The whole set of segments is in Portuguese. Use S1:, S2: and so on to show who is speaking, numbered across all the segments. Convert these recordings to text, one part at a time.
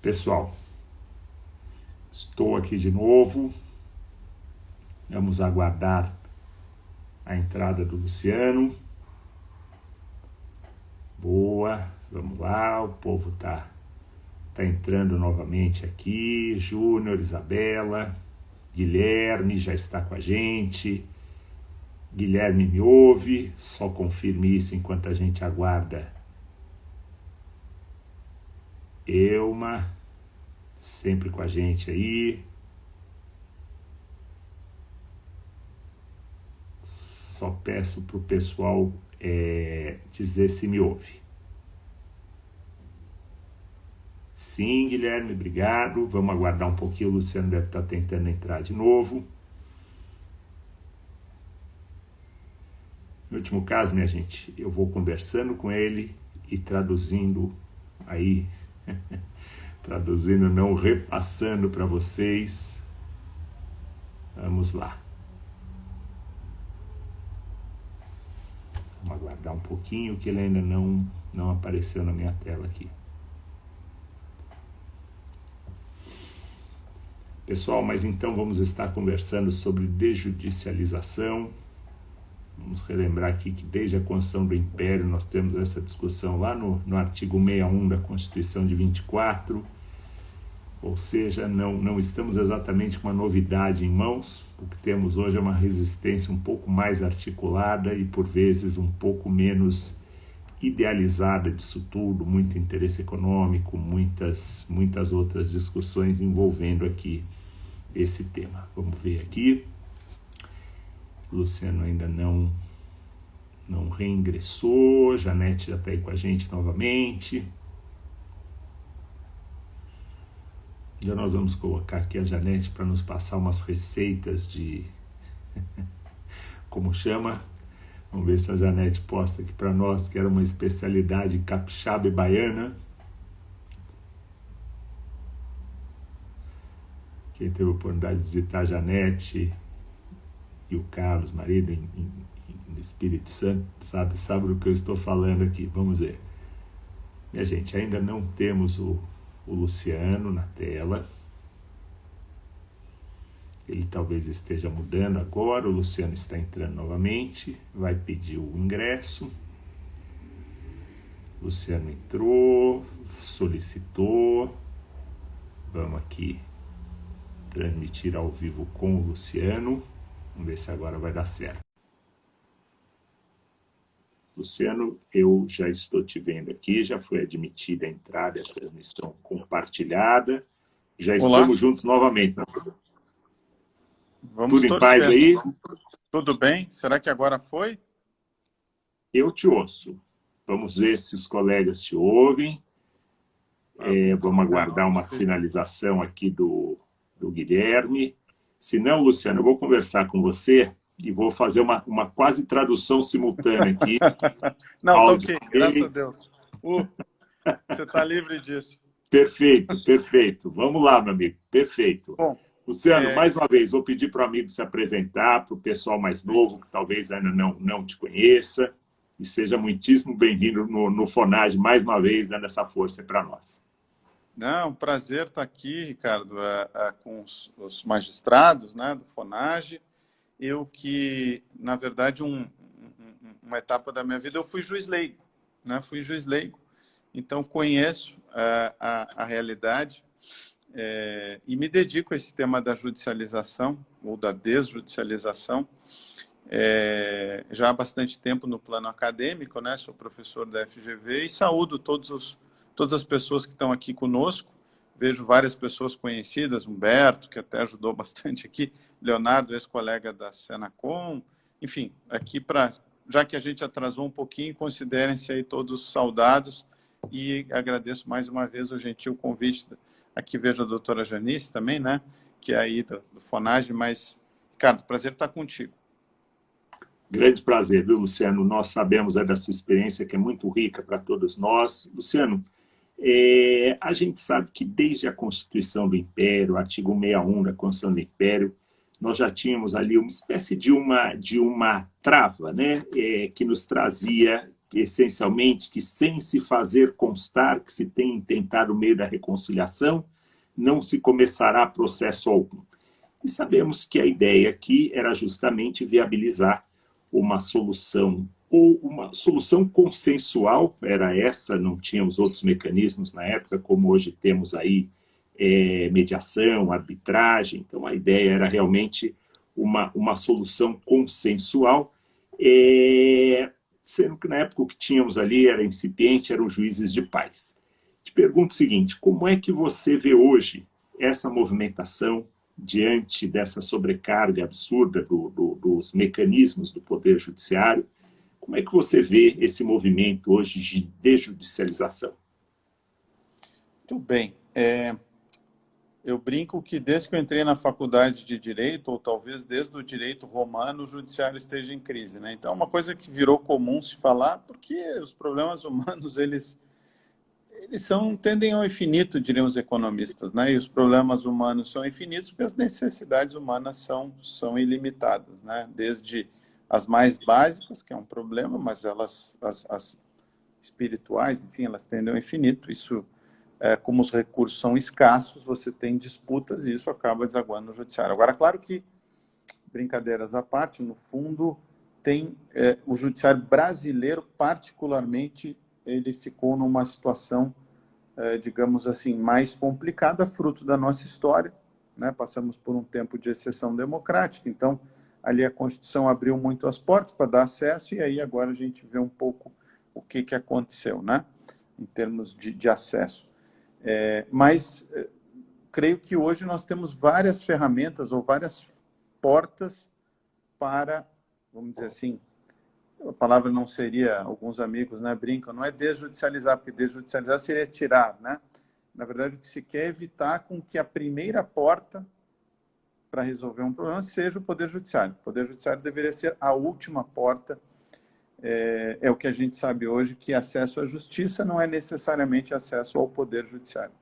S1: Pessoal, estou aqui de novo. Vamos aguardar a entrada do Luciano. Boa, vamos lá, o povo tá entrando novamente aqui. Júnior, Isabela, Guilherme já está com a gente. Guilherme me ouve, só confirme isso enquanto a gente aguarda. Elma, sempre com a gente aí. Só peço para o pessoal dizer se me ouve. Sim, Guilherme, obrigado. Vamos aguardar um pouquinho, o Luciano deve estar tentando entrar de novo. No último caso, minha gente, eu vou conversando com ele e traduzindo aí, traduzindo, não repassando para vocês. Vamos lá. Vamos aguardar um pouquinho, que ele ainda não apareceu na minha tela aqui. Pessoal, mas então vamos estar conversando sobre desjudicialização. Vamos relembrar aqui que desde a construção do Império nós temos essa discussão lá no artigo 61 da Constituição de 24, ou seja, não estamos exatamente com uma novidade em mãos. O que temos hoje é uma resistência um pouco mais articulada e por vezes um pouco menos idealizada disso tudo, muito interesse econômico, muitas outras discussões envolvendo aqui esse tema. Vamos ver aqui. Luciano ainda não reingressou. Janete já está aí com a gente novamente. Já nós vamos colocar aqui a Janete para nos passar umas receitas de... como chama? Vamos ver se a Janete posta aqui para nós, que era uma especialidade capixaba e baiana. Quem teve a oportunidade de visitar a Janete e o Carlos, marido, no Espírito Santo, sabe do que eu estou falando aqui. Vamos ver. Minha gente, ainda não temos o Luciano na tela. Ele talvez esteja mudando agora. O Luciano está entrando novamente. Vai pedir o ingresso. Luciano entrou, solicitou. Vamos aqui transmitir ao vivo com o Luciano. Vamos ver se agora vai dar certo. Luciano, eu já estou te vendo aqui, já foi admitida a entrada e a transmissão compartilhada. Já
S2: Olá.
S1: Estamos juntos novamente.
S2: Vamos
S1: Tudo em paz aí?
S2: Tudo bem? Será que agora foi?
S1: Eu te ouço. Vamos ver se os colegas te ouvem. Vamos aguardar uma sinalização aqui do Guilherme. Se não, Luciano, eu vou conversar com você e vou fazer uma quase tradução simultânea aqui.
S2: Não, tá ok, graças a Deus. Você está livre disso.
S1: Perfeito, perfeito. Vamos lá, meu amigo, perfeito.
S2: Bom,
S1: Luciano, mais uma vez, vou pedir para o amigo se apresentar, para o pessoal mais novo, que talvez ainda não te conheça, e seja muitíssimo bem-vindo no Fonage, mais uma vez, dando essa força para nós.
S2: Não, prazer estar aqui, Ricardo, com os magistrados, né, do Fonage. Eu que, na verdade, uma etapa da minha vida, eu fui juiz leigo, né? Fui juiz leigo, então conheço a realidade e me dedico a esse tema da judicialização ou da desjudicialização já há bastante tempo no plano acadêmico, né? Sou professor da FGV e saúdo todas as pessoas que estão aqui conosco. Vejo várias pessoas conhecidas, Humberto, que até ajudou bastante aqui, Leonardo, ex-colega da Senacom, enfim, aqui já que a gente atrasou um pouquinho, considerem-se aí todos saudados e agradeço mais uma vez o gentil convite. Aqui vejo a doutora Janice também, né, que é aí do Fonage, mas, Ricardo, prazer estar contigo.
S1: Grande prazer, viu, Luciano? Nós sabemos da sua experiência, que é muito rica para todos nós. Luciano, a gente sabe que desde a Constituição do Império, artigo 61 da Constituição do Império, nós já tínhamos ali uma espécie de uma trava, né, que nos trazia essencialmente, que sem se fazer constar que se tem tentado o meio da reconciliação, não se começará processo algum. E sabemos que a ideia aqui era justamente viabilizar uma solução, ou uma solução consensual, era essa, não tínhamos outros mecanismos na época, como hoje temos aí mediação, arbitragem. Então a ideia era realmente uma solução consensual, sendo que na época o que tínhamos ali era incipiente, eram juízes de paz. Te pergunto o seguinte, como é que você vê hoje essa movimentação diante dessa sobrecarga absurda dos mecanismos do Poder Judiciário? Como é que você vê esse movimento hoje de desjudicialização?
S2: Muito bem. Eu brinco que desde que eu entrei na faculdade de Direito, ou talvez desde o direito romano, o judiciário esteja em crise, né? Então, é uma coisa que virou comum se falar, porque os problemas humanos, eles tendem ao infinito, diriam os economistas, né? E os problemas humanos são infinitos porque as necessidades humanas são ilimitadas, né? Desde as mais básicas, que é um problema, mas as espirituais, enfim, elas tendem ao infinito. Isso, como os recursos são escassos, você tem disputas e isso acaba desaguando no judiciário. Agora, claro que, brincadeiras à parte, no fundo, tem o judiciário brasileiro, particularmente, ele ficou numa situação, digamos assim, mais complicada, fruto da nossa história, né? Passamos por um tempo de exceção democrática, então ali a Constituição abriu muito as portas para dar acesso, e aí agora a gente vê um pouco o que aconteceu, né? Em termos de acesso. Mas creio que hoje nós temos várias ferramentas ou várias portas para, vamos dizer assim, a palavra não seria, alguns amigos, né, brincam, não é desjudicializar, porque desjudicializar seria tirar, né? Na verdade, o que se quer é evitar com que a primeira porta para resolver um problema seja o Poder Judiciário. O Poder Judiciário deveria ser a última porta. É o que a gente sabe hoje, que acesso à justiça não é necessariamente acesso ao Poder Judiciário.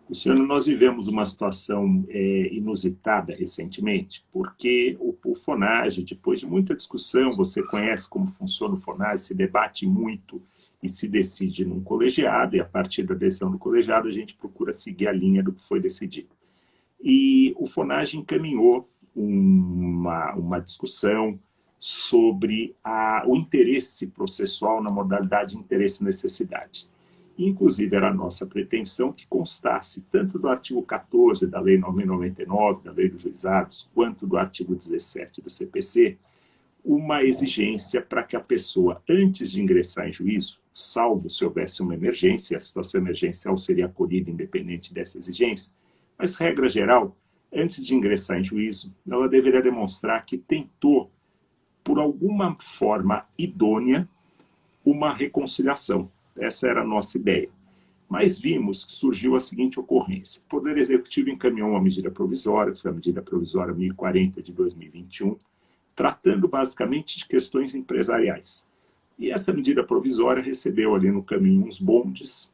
S1: Luciano, nós vivemos uma situação inusitada recentemente, porque o FONAGE, depois de muita discussão, você conhece como funciona o FONAGE, se debate muito e se decide num colegiado, e a partir da decisão do colegiado a gente procura seguir a linha do que foi decidido. E o FONAGE encaminhou uma discussão sobre o interesse processual na modalidade interesse-necessidade. Inclusive, era a nossa pretensão que constasse tanto do artigo 14 da Lei 9.099, da Lei dos Juizados, quanto do artigo 17 do CPC, uma exigência para que a pessoa, antes de ingressar em juízo, salvo se houvesse uma emergência, a situação emergencial seria acolhida independente dessa exigência, mas, regra geral, antes de ingressar em juízo, ela deveria demonstrar que tentou, por alguma forma idônea, uma reconciliação. Essa era a nossa ideia. Mas vimos que surgiu a seguinte ocorrência. O Poder Executivo encaminhou uma medida provisória, que foi a medida provisória 1040 de 2021, tratando basicamente de questões empresariais. E essa medida provisória recebeu ali no caminho uns bondes,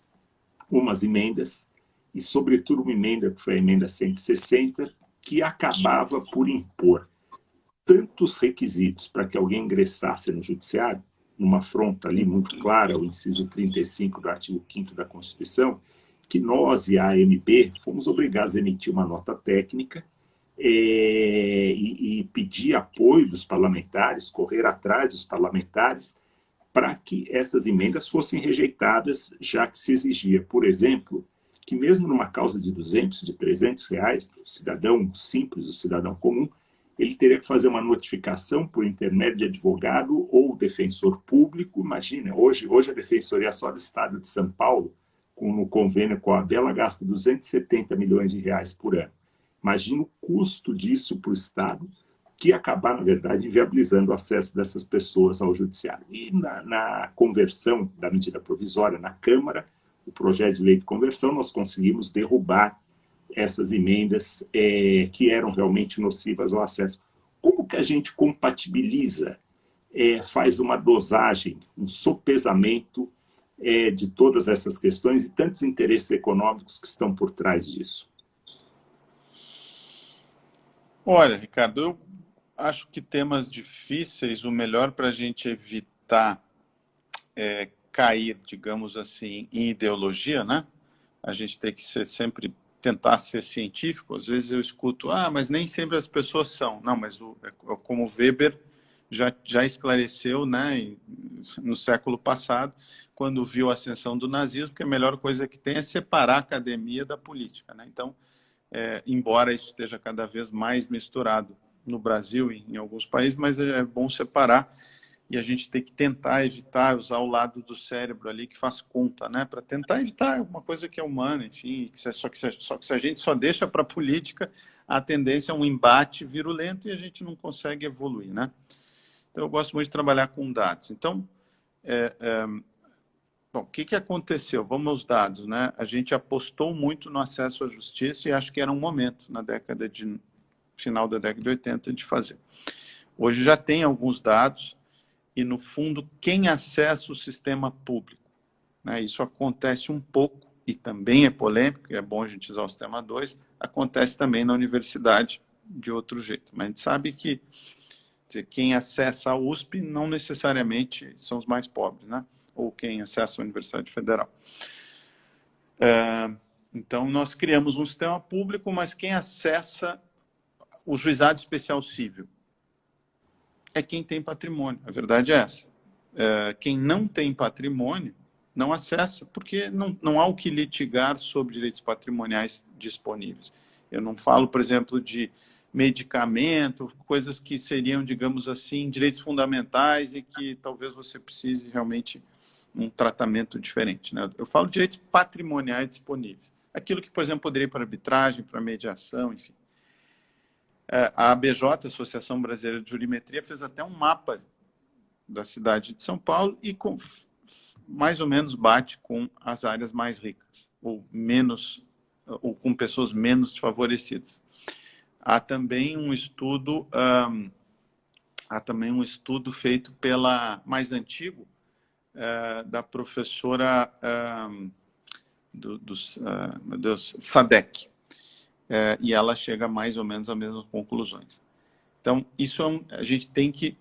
S1: umas emendas, e sobretudo uma emenda, que foi a emenda 160, que acabava por impor tantos requisitos para que alguém ingressasse no judiciário, numa afronta ali muito clara, o inciso 35 do artigo 5º da Constituição, que nós e a AMB fomos obrigados a emitir uma nota técnica e pedir apoio dos parlamentares, correr atrás dos parlamentares, para que essas emendas fossem rejeitadas, já que se exigia, por exemplo, que mesmo numa causa de 200, de 300 reais, o cidadão simples, o cidadão comum, ele teria que fazer uma notificação por intermédio de advogado ou defensor público. Imagina, hoje a Defensoria só do Estado de São Paulo, no convênio com a ABEL, ela gasta 270 milhões de reais por ano. Imagina o custo disso para o Estado, que ia acabar, na verdade, inviabilizando o acesso dessas pessoas ao judiciário. E na conversão da medida provisória na Câmara, o projeto de lei de conversão, nós conseguimos derrubar essas emendas que eram realmente nocivas ao acesso. Como que a gente compatibiliza, faz uma dosagem, um sopesamento de todas essas questões e tantos interesses econômicos que estão por trás disso?
S2: Olha, Ricardo, eu acho que temas difíceis, o melhor para a gente evitar cair, digamos assim, em ideologia, né? A gente tem que sempre tentar ser científico. Às vezes eu escuto, mas nem sempre as pessoas são. Não, mas como Weber já esclareceu, né, no século passado, quando viu a ascensão do nazismo, que a melhor coisa que tem é separar a academia da política, né? Então, embora isso esteja cada vez mais misturado no Brasil e em alguns países, mas é bom separar, e a gente tem que tentar evitar usar o lado do cérebro ali que faz conta, né, para tentar evitar uma coisa que é humana, enfim, só que se a gente só deixa para a política, a tendência é um embate virulento e a gente não consegue evoluir, né? Então, eu gosto muito de trabalhar com dados. Então, bom, o que aconteceu? Vamos aos dados, né? A gente apostou muito no acesso à justiça e acho que era um momento, final da década de 80, de fazer. Hoje já tem alguns dados e, no fundo, quem acessa o sistema público, né? Isso acontece um pouco e também é polêmico, e é bom a gente usar o sistema 2, acontece também na universidade de outro jeito. Mas a gente sabe que quem acessa a USP não necessariamente são os mais pobres, né? Ou quem acessa a Universidade Federal. Então, nós criamos um sistema público, mas quem acessa o juizado especial civil é quem tem patrimônio. A verdade é essa. Quem não tem patrimônio não acessa, porque não há o que litigar sobre direitos patrimoniais disponíveis. Eu não falo, por exemplo, de medicamento, coisas que seriam, digamos assim, direitos fundamentais e que talvez você precise realmente um tratamento diferente, né? Eu falo de direitos patrimoniais disponíveis. Aquilo que, por exemplo, poderia ir para arbitragem, para mediação, enfim. A ABJ, Associação Brasileira de Jurimetria, fez até um mapa da cidade de São Paulo e mais ou menos bate com as áreas mais ricas, ou com pessoas menos desfavorecidas. Há também um estudo feito mais antigo, da professora Sadek, e ela chega mais ou menos às mesmas conclusões. Então, a gente tem que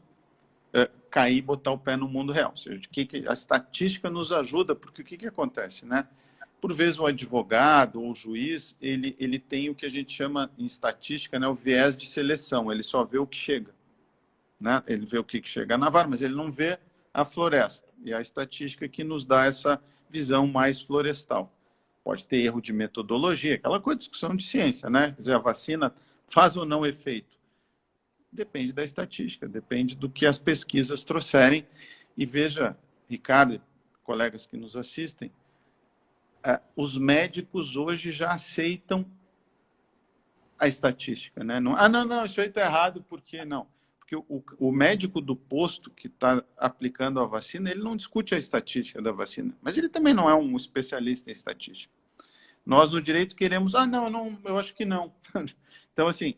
S2: cair e botar o pé no mundo real. Ou seja, a estatística nos ajuda, porque o que acontece, né? Por vezes o advogado ou o juiz, ele tem o que a gente chama em estatística, né, o viés de seleção. Ele só vê o que chega, né? Ele vê o que chega na vara, mas ele não vê a floresta. E a estatística que nos dá essa visão mais florestal. Pode ter erro de metodologia, aquela coisa de discussão de ciência, né? Quer dizer, a vacina faz ou não efeito? Depende da estatística, depende do que as pesquisas trouxerem. E veja, Ricardo, colegas que nos assistem, os médicos hoje já aceitam a estatística, né? Não, isso aí está errado, por que não? Porque o médico do posto que está aplicando a vacina, ele não discute a estatística da vacina, mas ele também não é um especialista em estatística. Nós, no direito, queremos, eu acho que não. Então, assim,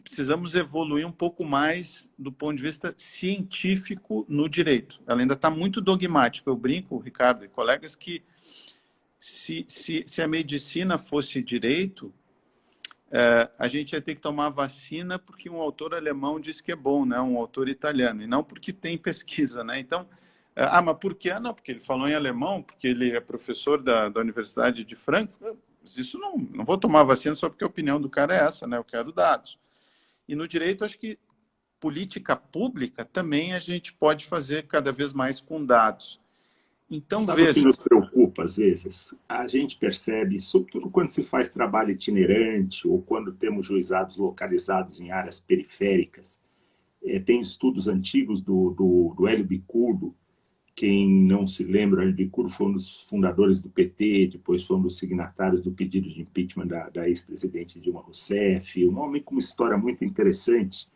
S2: precisamos evoluir um pouco mais do ponto de vista científico no direito. Ela ainda está muito dogmática. Eu brinco, Ricardo e colegas, que se a medicina fosse direito, a gente ia ter que tomar vacina porque um autor alemão disse que é bom, né? Um autor italiano, e não porque tem pesquisa, né? Então, mas por quê? Não, porque ele falou em alemão, porque ele é professor da Universidade de Frankfurt. Mas isso não vou tomar vacina só porque a opinião do cara é essa, né? Eu quero dados. E no direito, acho que política pública também a gente pode fazer cada vez mais com dados. Então,
S1: sabe o que nos preocupa às vezes? A gente percebe, sobretudo quando se faz trabalho itinerante ou quando temos juizados localizados em áreas periféricas. Tem estudos antigos do Hélio Bicudo. Quem não se lembra, Hélio Bicudo foi um dos fundadores do PT, depois foi um dos signatários do pedido de impeachment da ex-presidente Dilma Rousseff, um homem com uma história muito interessante.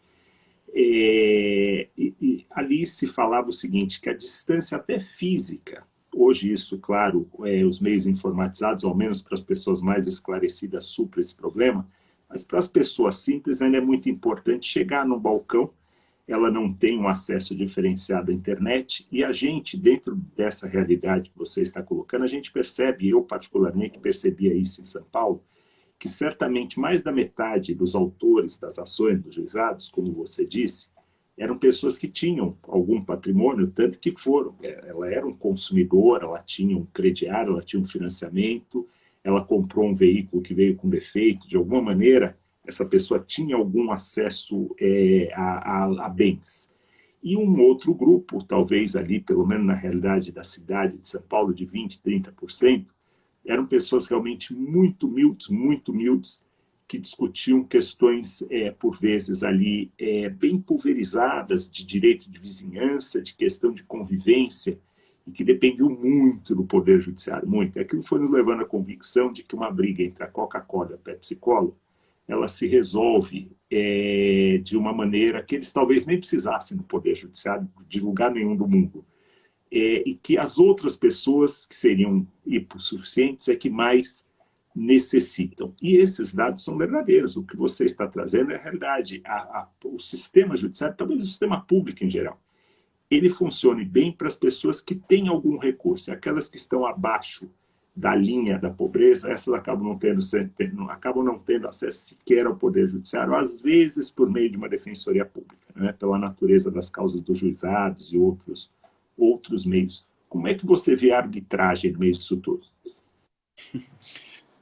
S1: E ali se falava o seguinte, que a distância até física, hoje isso, claro, os meios informatizados, ao menos para as pessoas mais esclarecidas, supra esse problema, mas para as pessoas simples ainda é muito importante chegar no balcão. Ela não tem um acesso diferenciado à internet, e a gente, dentro dessa realidade que você está colocando, a gente percebe, eu particularmente percebia isso em São Paulo, que certamente mais da metade dos autores das ações dos juizados, como você disse, eram pessoas que tinham algum patrimônio, tanto que foram. Ela era um consumidor, ela tinha um crediário, ela tinha um financiamento, ela comprou um veículo que veio com defeito, de alguma maneira, essa pessoa tinha algum acesso a bens. E um outro grupo, talvez ali, pelo menos na realidade da cidade de São Paulo, de 20%, 30%, eram pessoas realmente muito humildes, que discutiam questões, por vezes, ali bem pulverizadas de direito de vizinhança, de questão de convivência, e que dependiam muito do Poder Judiciário, muito. Aquilo foi nos levando à convicção de que uma briga entre a Coca-Cola e a Pepsi-Cola, ela se resolve de uma maneira que eles talvez nem precisassem do Poder Judiciário de lugar nenhum do mundo. E que as outras pessoas que seriam hipossuficientes é que mais necessitam. E esses dados são verdadeiros. O que você está trazendo é a realidade. O sistema judiciário, talvez o sistema público em geral, ele funcione bem para as pessoas que têm algum recurso. Aquelas que estão abaixo da linha da pobreza, essas acabam não tendo acesso sequer ao Poder Judiciário, às vezes por meio de uma defensoria pública, né? Pela natureza das causas dos juizados e outros meios. Como é que você vê a arbitragem no meio disso tudo?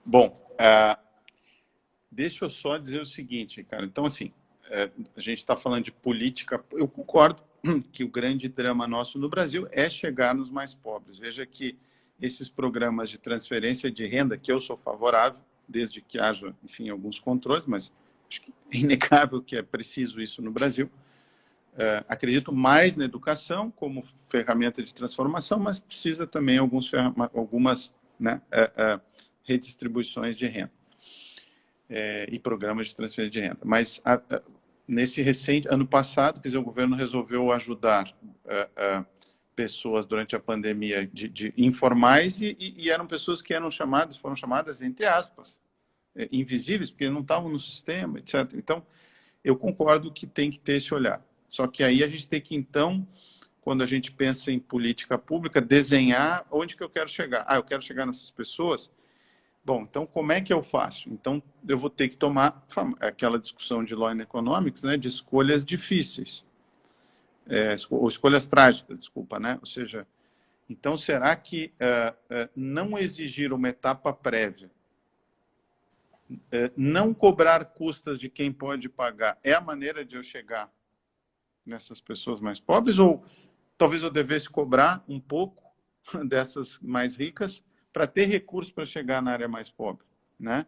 S2: Bom, deixa eu só dizer o seguinte, cara. Então, assim, a gente está falando de política. Eu concordo que o grande drama nosso no Brasil é chegar nos mais pobres. Veja que esses programas de transferência de renda, que eu sou favorável, desde que haja, enfim, alguns controles, mas acho que é inegável que é preciso isso no Brasil. Acredito mais na educação como ferramenta de transformação, mas precisa também algumas né, redistribuições de renda e programas de transferência de renda. Mas nesse recente ano passado, quer dizer, o governo resolveu ajudar pessoas durante a pandemia de informais e eram pessoas que foram chamadas entre aspas invisíveis porque não estavam no sistema, etc. Então, eu concordo que tem que ter esse olhar. Só que aí a gente tem que, então, quando a gente pensa em política pública, desenhar onde que eu quero chegar. Eu quero chegar nessas pessoas. Bom, então como é que eu faço? Então, eu vou ter que tomar aquela discussão de Law and Economics, né, de escolhas difíceis. Ou escolhas trágicas, desculpa, né? Ou seja, então será que não exigir uma etapa prévia, não cobrar custas de quem pode pagar, é a maneira de eu chegar nessas pessoas mais pobres? Ou talvez eu devesse cobrar um pouco dessas mais ricas para ter recursos para chegar na área mais pobre, né?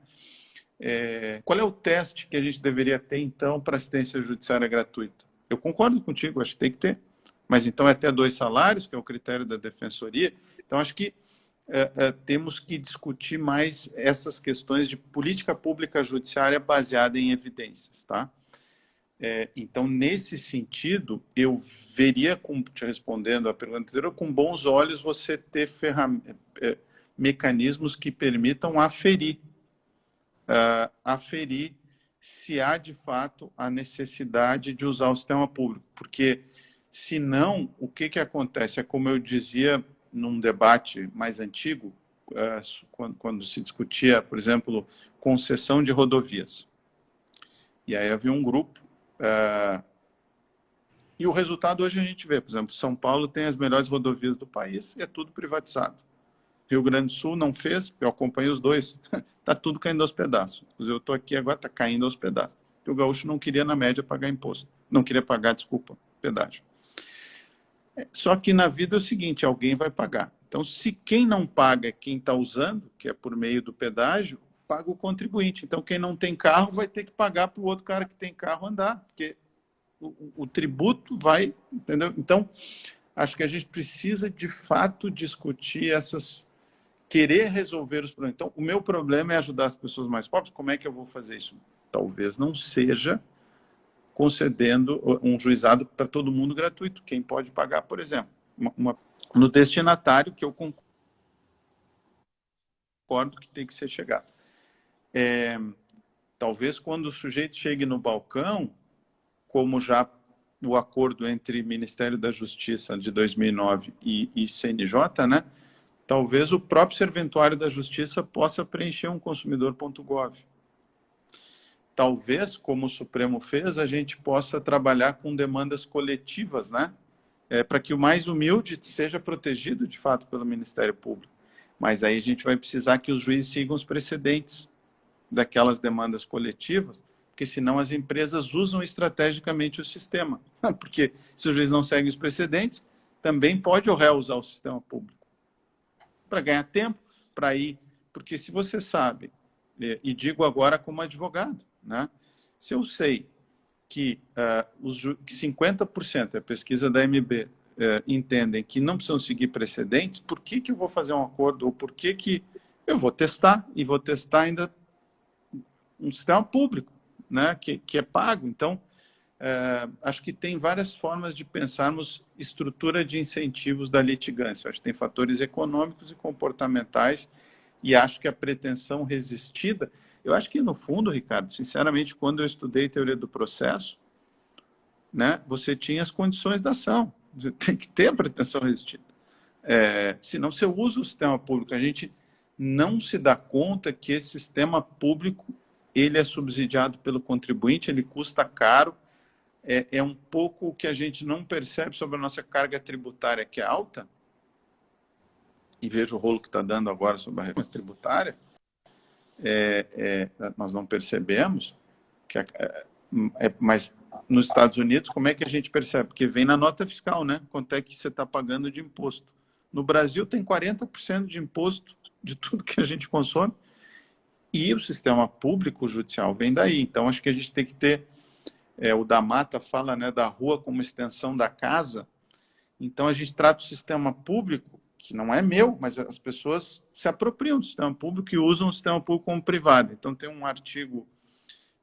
S2: Qual é o teste que a gente deveria ter, então, para assistência judiciária gratuita? Eu concordo contigo, acho que tem que ter, mas então é até 2 salários, que é o critério da defensoria. Então, acho que temos que discutir mais essas questões de política pública judiciária baseada em evidências, tá? Então, nesse sentido, eu veria, te respondendo à pergunta anterior, com bons olhos você ter mecanismos que permitam aferir se há, de fato, a necessidade de usar o sistema público. Porque, se não, o que acontece? É como eu dizia num debate mais antigo, quando se discutia, por exemplo, concessão de rodovias. E aí havia um grupo e o resultado hoje a gente vê, por exemplo, São Paulo tem as melhores rodovias do país e é tudo privatizado. Rio Grande do Sul não fez, eu acompanhei os dois, está tudo caindo aos pedaços. Eu estou aqui agora, está caindo aos pedaços. E o gaúcho não queria, na média, pagar imposto. Não queria pagar, desculpa, pedágio. Só que na vida é o seguinte, alguém vai pagar. Então, se quem não paga é quem está usando, que é por meio do pedágio, paga o contribuinte. Então, quem não tem carro vai ter que pagar para o outro cara que tem carro andar, porque o tributo vai, entendeu? Então, acho que a gente precisa, de fato, discutir querer resolver os problemas. Então, o meu problema é ajudar as pessoas mais pobres. Como é que eu vou fazer isso? Talvez não seja concedendo um juizado para todo mundo gratuito. Quem pode pagar, por exemplo, no destinatário, que eu concordo que tem que ser chegado. Talvez quando o sujeito chegue no balcão, como já o acordo entre Ministério da Justiça de 2009 e CNJ, né? Talvez o próprio serventuário da Justiça possa preencher um consumidor.gov. talvez, como o Supremo fez, a gente possa trabalhar com demandas coletivas, né? Para que o mais humilde seja protegido, de fato, pelo Ministério Público. Mas aí a gente vai precisar que os juízes sigam os precedentes daquelas demandas coletivas, porque senão as empresas usam estrategicamente o sistema. Porque se o juiz não segue os precedentes, também pode o réu usar o sistema público para ganhar tempo, para ir... Porque se você sabe, e digo agora como advogado, né? Se eu sei que 50%, a pesquisa da MB, entendem que não precisam seguir precedentes, por que eu vou fazer um acordo? Ou por que eu vou testar? E vou testar ainda um sistema público, né? que é pago. Então, acho que tem várias formas de pensarmos estrutura de incentivos da litigância. Acho que tem fatores econômicos e comportamentais, e acho que a pretensão resistida... Eu acho que, no fundo, Ricardo, sinceramente, quando eu estudei teoria do processo, né, você tinha as condições da ação. Você tem que ter a pretensão resistida. Senão você usa o sistema público. A gente não se dá conta que esse sistema público ele é subsidiado pelo contribuinte, ele custa caro. É um pouco o que a gente não percebe sobre a nossa carga tributária, que é alta, e veja o rolo que está dando agora sobre a reforma tributária. Nós não percebemos, mas nos Estados Unidos, como é que a gente percebe? Porque vem na nota fiscal, né? Quanto é que você está pagando de imposto. No Brasil tem 40% de imposto de tudo que a gente consome, e o sistema público judicial vem daí. Então, acho que a gente tem que ter, o da Mata fala, né, da rua como extensão da casa. Então, a gente trata o sistema público, que não é meu, mas as pessoas se apropriam do sistema público e usam o sistema público como privado. Então, tem um artigo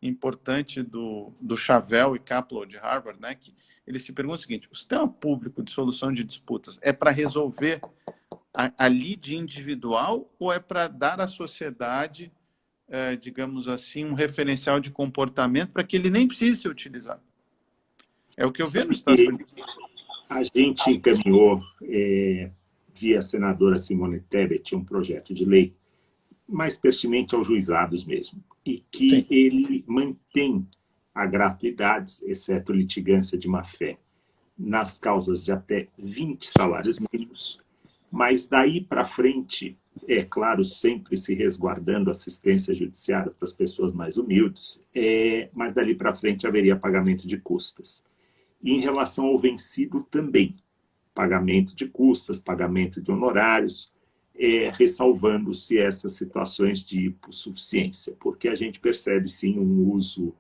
S2: importante do Chavel e Kaplow, de Harvard, né, que ele se pergunta o seguinte: o sistema público de solução de disputas é para resolver a lide individual ou é para dar à sociedade, digamos assim, um referencial de comportamento para que ele nem precise ser utilizado? É o que eu vejo nos Estados Unidos.
S1: A gente encaminhou, via a senadora Simone Tebet, um projeto de lei mais pertinente aos juizados mesmo, e que Sim. ele mantém a gratuidade, exceto litigância de má-fé, nas causas de até 20 salários mínimos, mas daí para frente, é claro, sempre se resguardando assistência judiciária para as pessoas mais humildes, mas dali para frente haveria pagamento de custas. E em relação ao vencido também, pagamento de custas, pagamento de honorários, ressalvando-se essas situações de hipossuficiência, porque a gente percebe sim um uso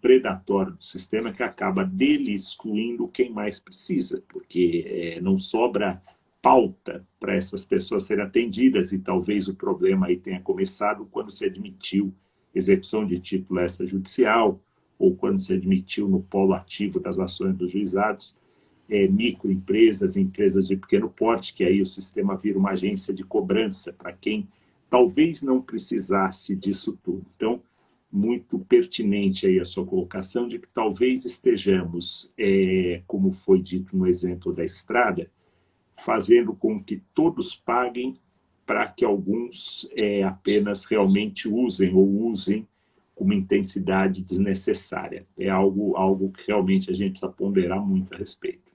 S1: predatório do sistema que acaba dele excluindo quem mais precisa, porque não sobra pauta para essas pessoas serem atendidas, e talvez o problema aí tenha começado quando se admitiu execução de título extrajudicial, ou quando se admitiu no polo ativo das ações dos juizados, microempresas, empresas de pequeno porte, que aí o sistema vira uma agência de cobrança para quem talvez não precisasse disso tudo. Então, muito pertinente aí a sua colocação de que talvez estejamos, como foi dito no exemplo da estrada, fazendo com que todos paguem para que alguns apenas realmente usem ou usem com uma intensidade desnecessária. É algo que realmente a gente precisa ponderar muito a respeito.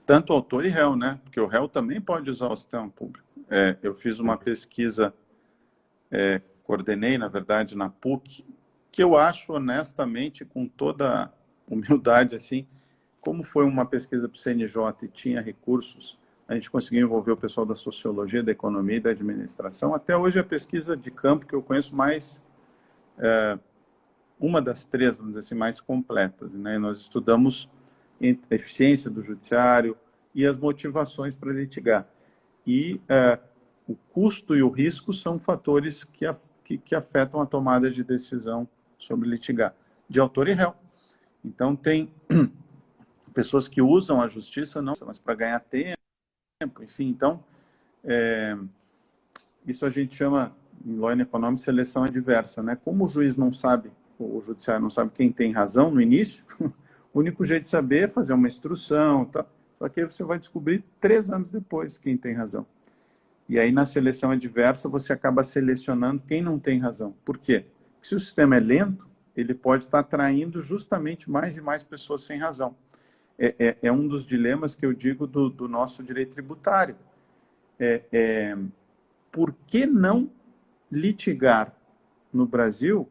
S2: Tanto autor e réu, né? Porque o réu também pode usar o sistema público. Eu fiz uma pesquisa, coordenei, na verdade, na PUC, que eu acho, honestamente, com toda humildade, assim, como foi uma pesquisa para o CNJ e tinha recursos, a gente conseguiu envolver o pessoal da sociologia, da economia e da administração. Até hoje, a pesquisa de campo que eu conheço mais, uma das três, vamos dizer assim, mais completas, né? Nós estudamos a eficiência do judiciário e as motivações para litigar. E o custo e o risco são fatores que afetam a tomada de decisão sobre litigar, de autor e réu. Então, tem pessoas que usam a justiça, não, mas para ganhar tempo, enfim. Então, isso a gente chama, em Law and Economics, seleção adversa, né? Como o juiz não sabe, o judiciário não sabe quem tem razão no início, o único jeito de saber é fazer uma instrução, tá? Só que aí você vai descobrir 3 anos depois quem tem razão. E aí, na seleção adversa, você acaba selecionando quem não tem razão. Por quê? Porque se o sistema é lento, ele pode estar atraindo justamente mais e mais pessoas sem razão. É um dos dilemas que eu digo do nosso direito tributário. Por que não litigar no Brasil?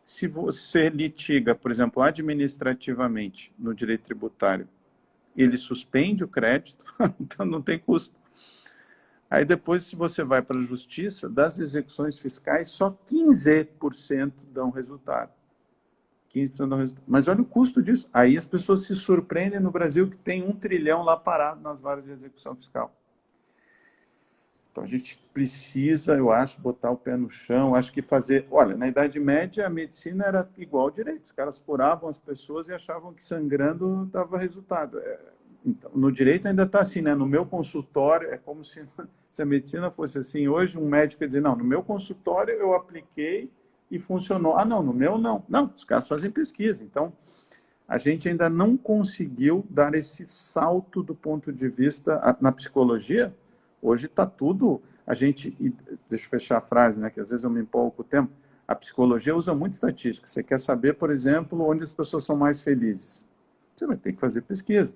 S2: Se você litiga, por exemplo, administrativamente no direito tributário, ele suspende o crédito, então não tem custo. Aí depois, se você vai para a justiça, das execuções fiscais, só 15% dão resultado. 15% dão resultado. Mas olha o custo disso. Aí as pessoas se surpreendem no Brasil que tem 1 trilhão lá parado nas varas de execução fiscal. Então a gente precisa, eu acho, botar o pé no chão, acho que fazer... Olha, na Idade Média a medicina era igual ao direito. Os caras furavam as pessoas e achavam que sangrando dava resultado. Então, no direito ainda está assim, né? No meu consultório, é como se a medicina fosse assim. Hoje um médico ia dizer, não, no meu consultório eu apliquei e funcionou. Ah, não, no meu não. Não, os caras fazem pesquisa. Então, a gente ainda não conseguiu dar esse salto do ponto de vista na psicologia. Hoje está tudo... Deixa eu fechar a frase, né? Que às vezes eu me empolgo com o tempo. A psicologia usa muito estatística. Você quer saber, por exemplo, onde as pessoas são mais felizes. Você vai ter que fazer pesquisa.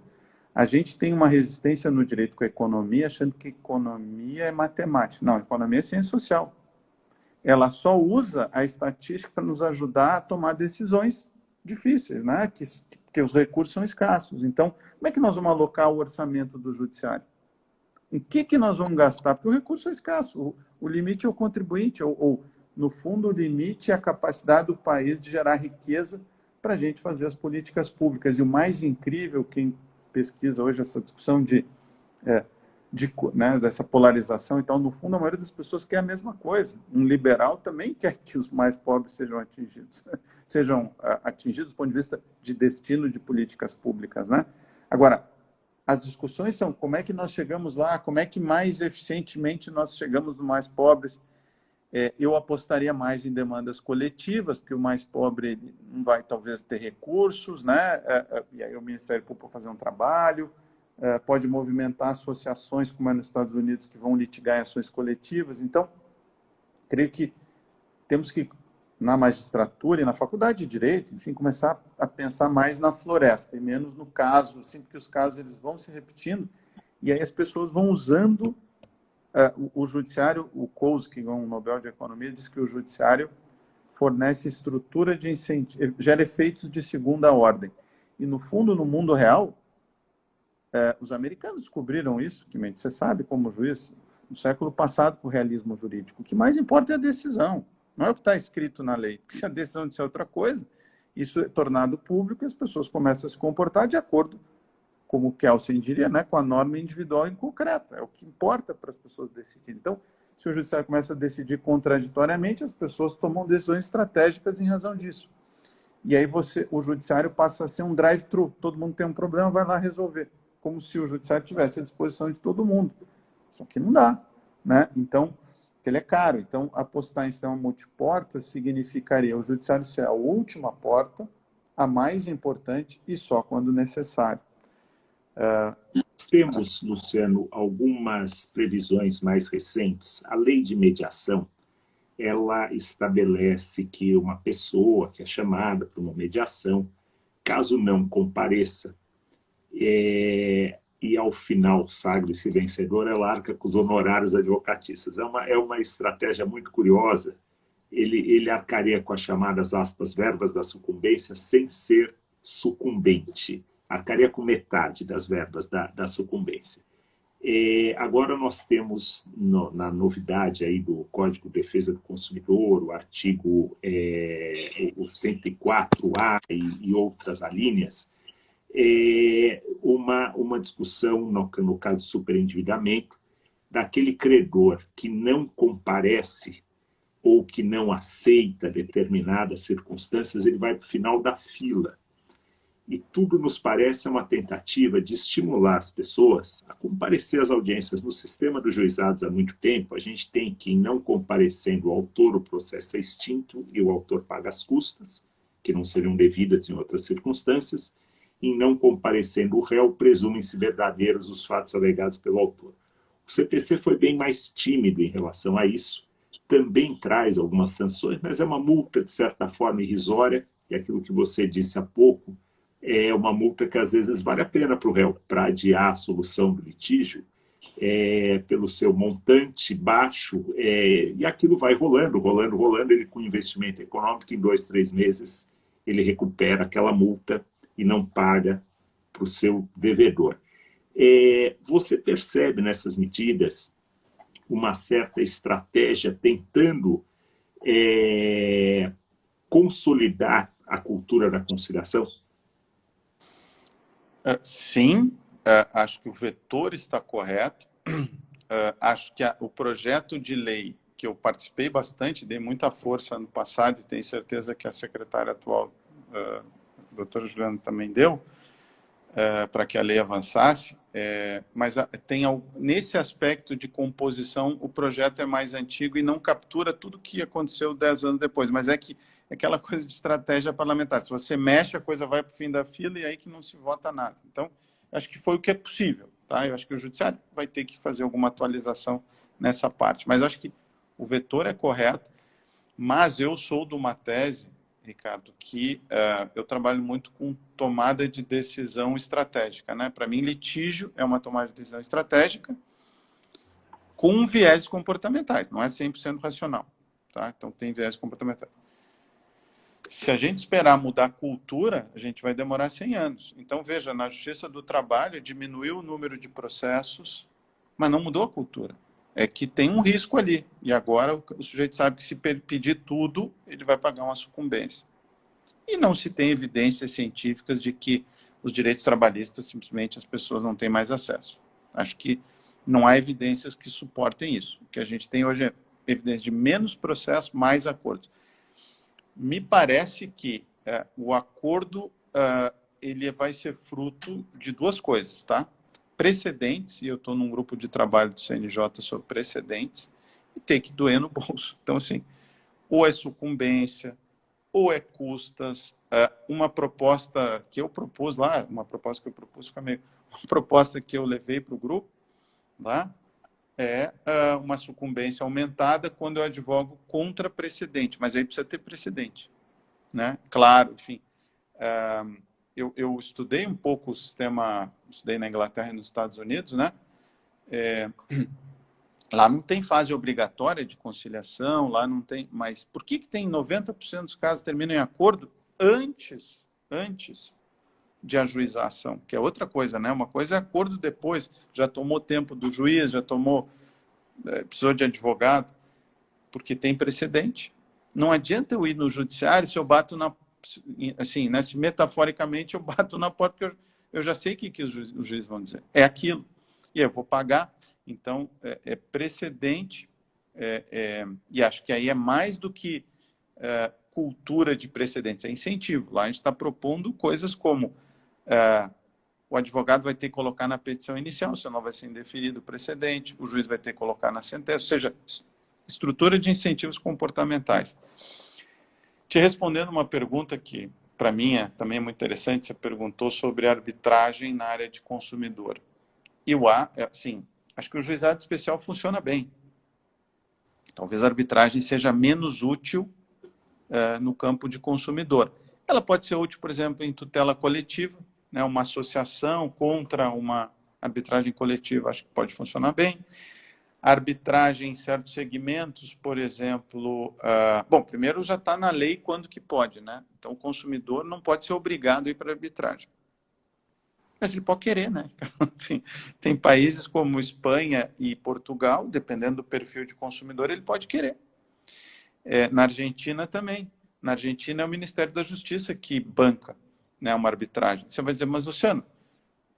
S2: A gente tem uma resistência no direito com a economia, achando que economia é matemática. Não, economia é ciência social. Ela só usa a estatística para nos ajudar a tomar decisões difíceis, né? Que os recursos são escassos. Então, como é que nós vamos alocar o orçamento do judiciário? Em que nós vamos gastar? Porque o recurso é escasso. O limite é o contribuinte, ou no fundo, o limite é a capacidade do país de gerar riqueza para a gente fazer as políticas públicas. E o mais incrível, quem pesquisa hoje essa discussão né, dessa polarização, então, no fundo, a maioria das pessoas quer a mesma coisa. Um liberal também quer que os mais pobres sejam atingidos do ponto de vista de destino de políticas públicas, né? Agora, as discussões são como é que nós chegamos lá, como é que mais eficientemente nós chegamos no mais pobres. Eu apostaria mais em demandas coletivas, porque o mais pobre não vai, talvez, ter recursos, né? E aí o Ministério Público vai fazer um trabalho, pode movimentar associações, como é nos Estados Unidos, que vão litigar em ações coletivas. Então, creio que temos que, na magistratura e na faculdade de Direito, enfim, começar a pensar mais na floresta e menos no caso, assim, porque os casos eles vão se repetindo e aí as pessoas vão usando o judiciário. O Coase, que ganhou um Nobel de Economia, diz que o judiciário fornece estrutura de incentivo, gera efeitos de segunda ordem. E, no fundo, no mundo real, os americanos descobriram isso, que você sabe, como juiz, no século passado, com o realismo jurídico. O que mais importa é a decisão. Não é o que está escrito na lei. Porque se a decisão disser outra coisa, isso é tornado público e as pessoas começam a se comportar de acordo, como o Kelsen diria, né, com a norma individual e concreta. É o que importa para as pessoas decidirem. Então, se o judiciário começa a decidir contraditoriamente, as pessoas tomam decisões estratégicas em razão disso. E aí o judiciário passa a ser um drive-thru. Todo mundo tem um problema, vai lá resolver. Como se o judiciário tivesse à disposição de todo mundo. Só que não dá, né? Então, ele é caro. Então, apostar em sistema multiporta significaria o judiciário ser a última porta, a mais importante e só quando necessário.
S1: Temos, Luciano, algumas previsões mais recentes. A lei de mediação, ela estabelece que uma pessoa que é chamada para uma mediação, caso não compareça, e ao final sagre-se vencedor, ela arca com os honorários advocatícios. É uma estratégia muito curiosa. Ele arcaria com as chamadas, aspas, verbas da sucumbência sem ser sucumbente. Arcaria com metade das verbas da sucumbência. Agora nós temos, na novidade aí do Código de Defesa do Consumidor, o artigo o 104A e outras alíneas, uma discussão, no caso de superendividamento, daquele credor que não comparece ou que não aceita determinadas circunstâncias, ele vai para o final da fila. E tudo nos parece uma tentativa de estimular as pessoas a comparecer às audiências. No sistema dos juizados há muito tempo, a gente tem que, em não comparecendo o autor, o processo é extinto e o autor paga as custas, que não seriam devidas em outras circunstâncias. Em não comparecendo o réu, presumem-se verdadeiros os fatos alegados pelo autor. O CPC foi bem mais tímido em relação a isso, também traz algumas sanções, mas é uma multa, de certa forma, irrisória, e aquilo que você disse há pouco, é uma multa que às vezes vale a pena para o réu, para adiar a solução do litígio, pelo seu montante baixo, e aquilo vai rolando, rolando, rolando, ele com investimento econômico, em 2, 3 meses, ele recupera aquela multa e não paga para o seu devedor. Você percebe nessas medidas uma certa estratégia tentando consolidar a cultura da conciliação?
S2: Sim, acho que o vetor está correto. Acho que o projeto de lei, que eu participei bastante, dei muita força no passado, e tenho certeza que a secretária atual, a doutora Juliana, também deu, para que a lei avançasse, mas nesse aspecto de composição, o projeto é mais antigo e não captura tudo que aconteceu 10 anos depois, mas é aquela coisa de estratégia parlamentar. Se você mexe, a coisa vai para o fim da fila e aí que não se vota nada. Então, acho que foi o que é possível. Tá? Eu acho que o Judiciário vai ter que fazer alguma atualização nessa parte. Mas acho que o vetor é correto, mas eu sou de uma tese, Ricardo, que eu trabalho muito com tomada de decisão estratégica. Né? Para mim, litígio é uma tomada de decisão estratégica com viés comportamentais, não é 100% racional. Tá? Então, tem viés comportamentais. Se a gente esperar mudar a cultura, a gente vai demorar 100 anos. Então, veja, na Justiça do Trabalho, diminuiu o número de processos, mas não mudou a cultura. É que tem um risco ali. E agora o sujeito sabe que se pedir tudo, ele vai pagar uma sucumbência. E não se tem evidências científicas de que os direitos trabalhistas, simplesmente, as pessoas não têm mais acesso. Acho que não há evidências que suportem isso. O que a gente tem hoje é evidência de menos processos, mais acordos. Me parece que o acordo ele vai ser fruto de duas coisas, tá? Precedentes, e eu estou num grupo de trabalho do CNJ sobre precedentes, e tem que doer no bolso. Então, assim, ou é sucumbência, ou é custas. Uma proposta que eu propus lá, uma proposta que eu levei para o grupo, lá, uma sucumbência aumentada quando eu advogo contra precedente, mas aí precisa ter precedente, né? Claro, enfim. Eu estudei um pouco o sistema, estudei na Inglaterra e nos Estados Unidos, né? Lá não tem fase obrigatória de conciliação, lá não tem, mas por que tem 90% dos casos terminam em acordo antes de ajuizar a ação, que é outra coisa, né? Uma coisa é acordo depois, já tomou tempo do juiz, precisou de advogado, porque tem precedente. Não adianta eu ir no judiciário se eu bato assim, né? Se metaforicamente eu bato na porta, porque eu já sei o que os juízes vão dizer. É aquilo. E eu vou pagar. Então, é precedente, e acho que aí é mais do que cultura de precedentes, é incentivo. Lá a gente está propondo coisas como o advogado vai ter que colocar na petição inicial, senão vai ser indeferido o precedente, o juiz vai ter que colocar na sentença, ou seja, estrutura de incentivos comportamentais. Te respondendo uma pergunta que, para mim, também é muito interessante, você perguntou sobre arbitragem na área de consumidor. Sim, acho que o juizado especial funciona bem. Talvez a arbitragem seja menos útil no campo de consumidor. Ela pode ser útil, por exemplo, em tutela coletiva, né, uma associação contra uma arbitragem coletiva, acho que pode funcionar bem. Arbitragem em certos segmentos, por exemplo... bom, primeiro já está na lei quando que pode, né? Então, o consumidor não pode ser obrigado a ir para a arbitragem. Mas ele pode querer, né? Assim, tem países como Espanha e Portugal, dependendo do perfil de consumidor, ele pode querer. Na Argentina também. Na Argentina é o Ministério da Justiça que banca, né, uma arbitragem. Você vai dizer, mas Luciano,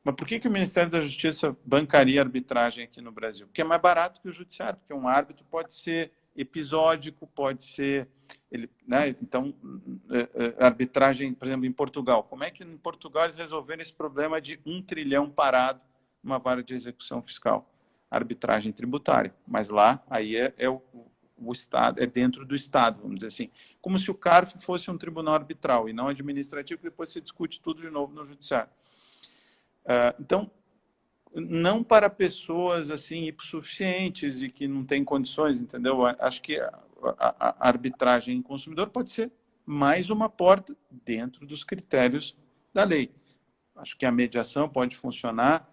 S2: mas por que o Ministério da Justiça bancaria arbitragem aqui no Brasil? Porque é mais barato que o judiciário, porque um árbitro pode ser episódico, pode ser... né? Então, arbitragem, por exemplo, em Portugal. Como é que em Portugal eles resolveram esse problema de 1 trilhão parado numa vara de execução fiscal? Arbitragem tributária. Mas lá, aí o Estado, é dentro do Estado, vamos dizer assim. Como se o CARF fosse um tribunal arbitral e não administrativo, que depois se discute tudo de novo no judiciário. Então, não para pessoas assim hipossuficientes e que não têm condições, entendeu? Acho que a arbitragem em consumidor pode ser mais uma porta dentro dos critérios da lei. Acho que a mediação pode funcionar.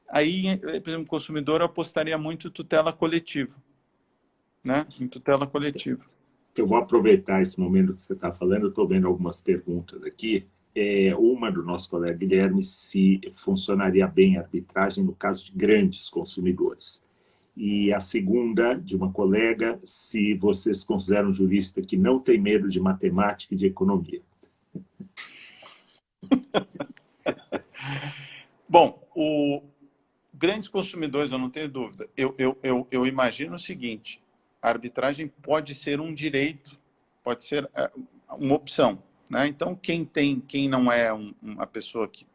S2: Aí, por exemplo, o consumidor apostaria muito em tutela coletiva, né? Em tutela coletiva.
S1: Eu vou aproveitar esse momento que você está falando, eu estou vendo algumas perguntas aqui. Uma do nosso colega Guilherme, se funcionaria bem a arbitragem no caso de grandes consumidores. E a segunda, de uma colega, se vocês consideram um jurista que não tem medo de matemática e de economia.
S2: Bom, grandes consumidores, eu não tenho dúvida. Eu imagino o seguinte, a arbitragem pode ser um direito, pode ser uma opção, né? Então, quem não é uma pessoa que...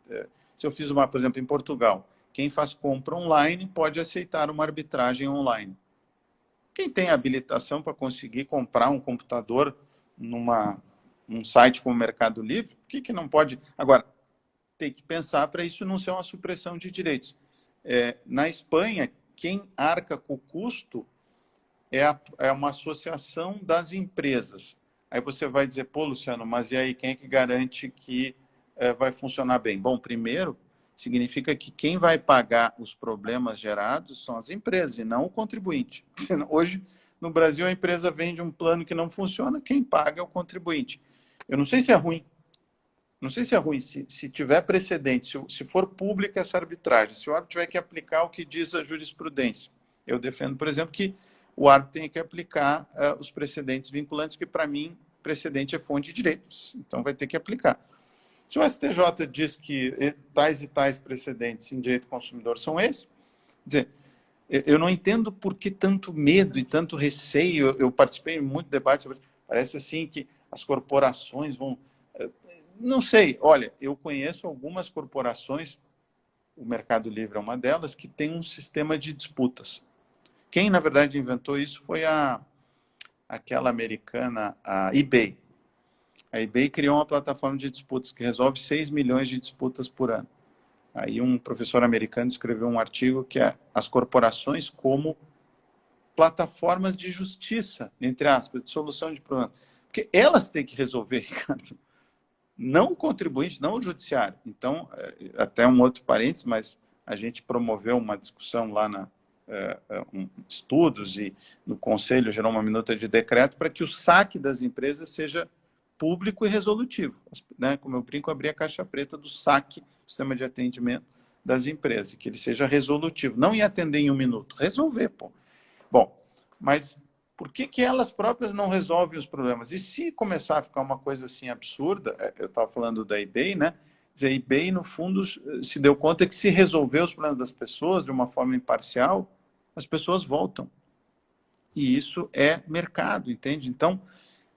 S2: se eu fiz por exemplo, em Portugal, quem faz compra online pode aceitar uma arbitragem online. Quem tem habilitação para conseguir comprar um computador num site como o Mercado Livre, por que não pode? Agora, tem que pensar para isso não ser uma supressão de direitos. Na Espanha, quem arca com o custo é uma associação das empresas. Aí você vai dizer, pô, Luciano, mas e aí, quem é que garante que vai funcionar bem? Bom, primeiro, significa que quem vai pagar os problemas gerados são as empresas e não o contribuinte. Hoje, no Brasil, a empresa vende um plano que não funciona, quem paga é o contribuinte. Eu não sei se é ruim. Não sei se é ruim, se tiver precedente, se for pública essa arbitragem, se o árbitro tiver que aplicar o que diz a jurisprudência. Eu defendo, por exemplo, que o árbitro tem que aplicar os precedentes vinculantes, que para mim, precedente é fonte de direitos, então vai ter que aplicar. Se o STJ diz que tais e tais precedentes em direito do consumidor são esses, quer dizer, eu não entendo por que tanto medo e tanto receio. Eu participei em muito debate sobre isso. Parece assim que as corporações vão... Não sei, olha, eu conheço algumas corporações, o Mercado Livre é uma delas, que tem um sistema de disputas. Quem, na verdade, inventou isso foi aquela americana, a eBay. A eBay criou uma plataforma de disputas que resolve 6 milhões de disputas por ano. Aí um professor americano escreveu um artigo que é as corporações como plataformas de justiça, entre aspas, de solução de problemas. Porque elas têm que resolver, Ricardo. Não o contribuinte, não o judiciário. Então, até um outro parênteses, mas a gente promoveu uma discussão lá estudos e no Conselho gerou uma minuta de decreto para que o saque das empresas seja público e resolutivo. Né? Como eu brinco, abrir a caixa preta do saque, sistema de atendimento das empresas, que ele seja resolutivo. Não ia atender em 1 minuto, resolver, pô. Bom, mas... por que elas próprias não resolvem os problemas? E se começar a ficar uma coisa assim absurda, eu estava falando da eBay, né? A eBay, no fundo, se deu conta que se resolver os problemas das pessoas de uma forma imparcial, as pessoas voltam. E isso é mercado, entende? Então,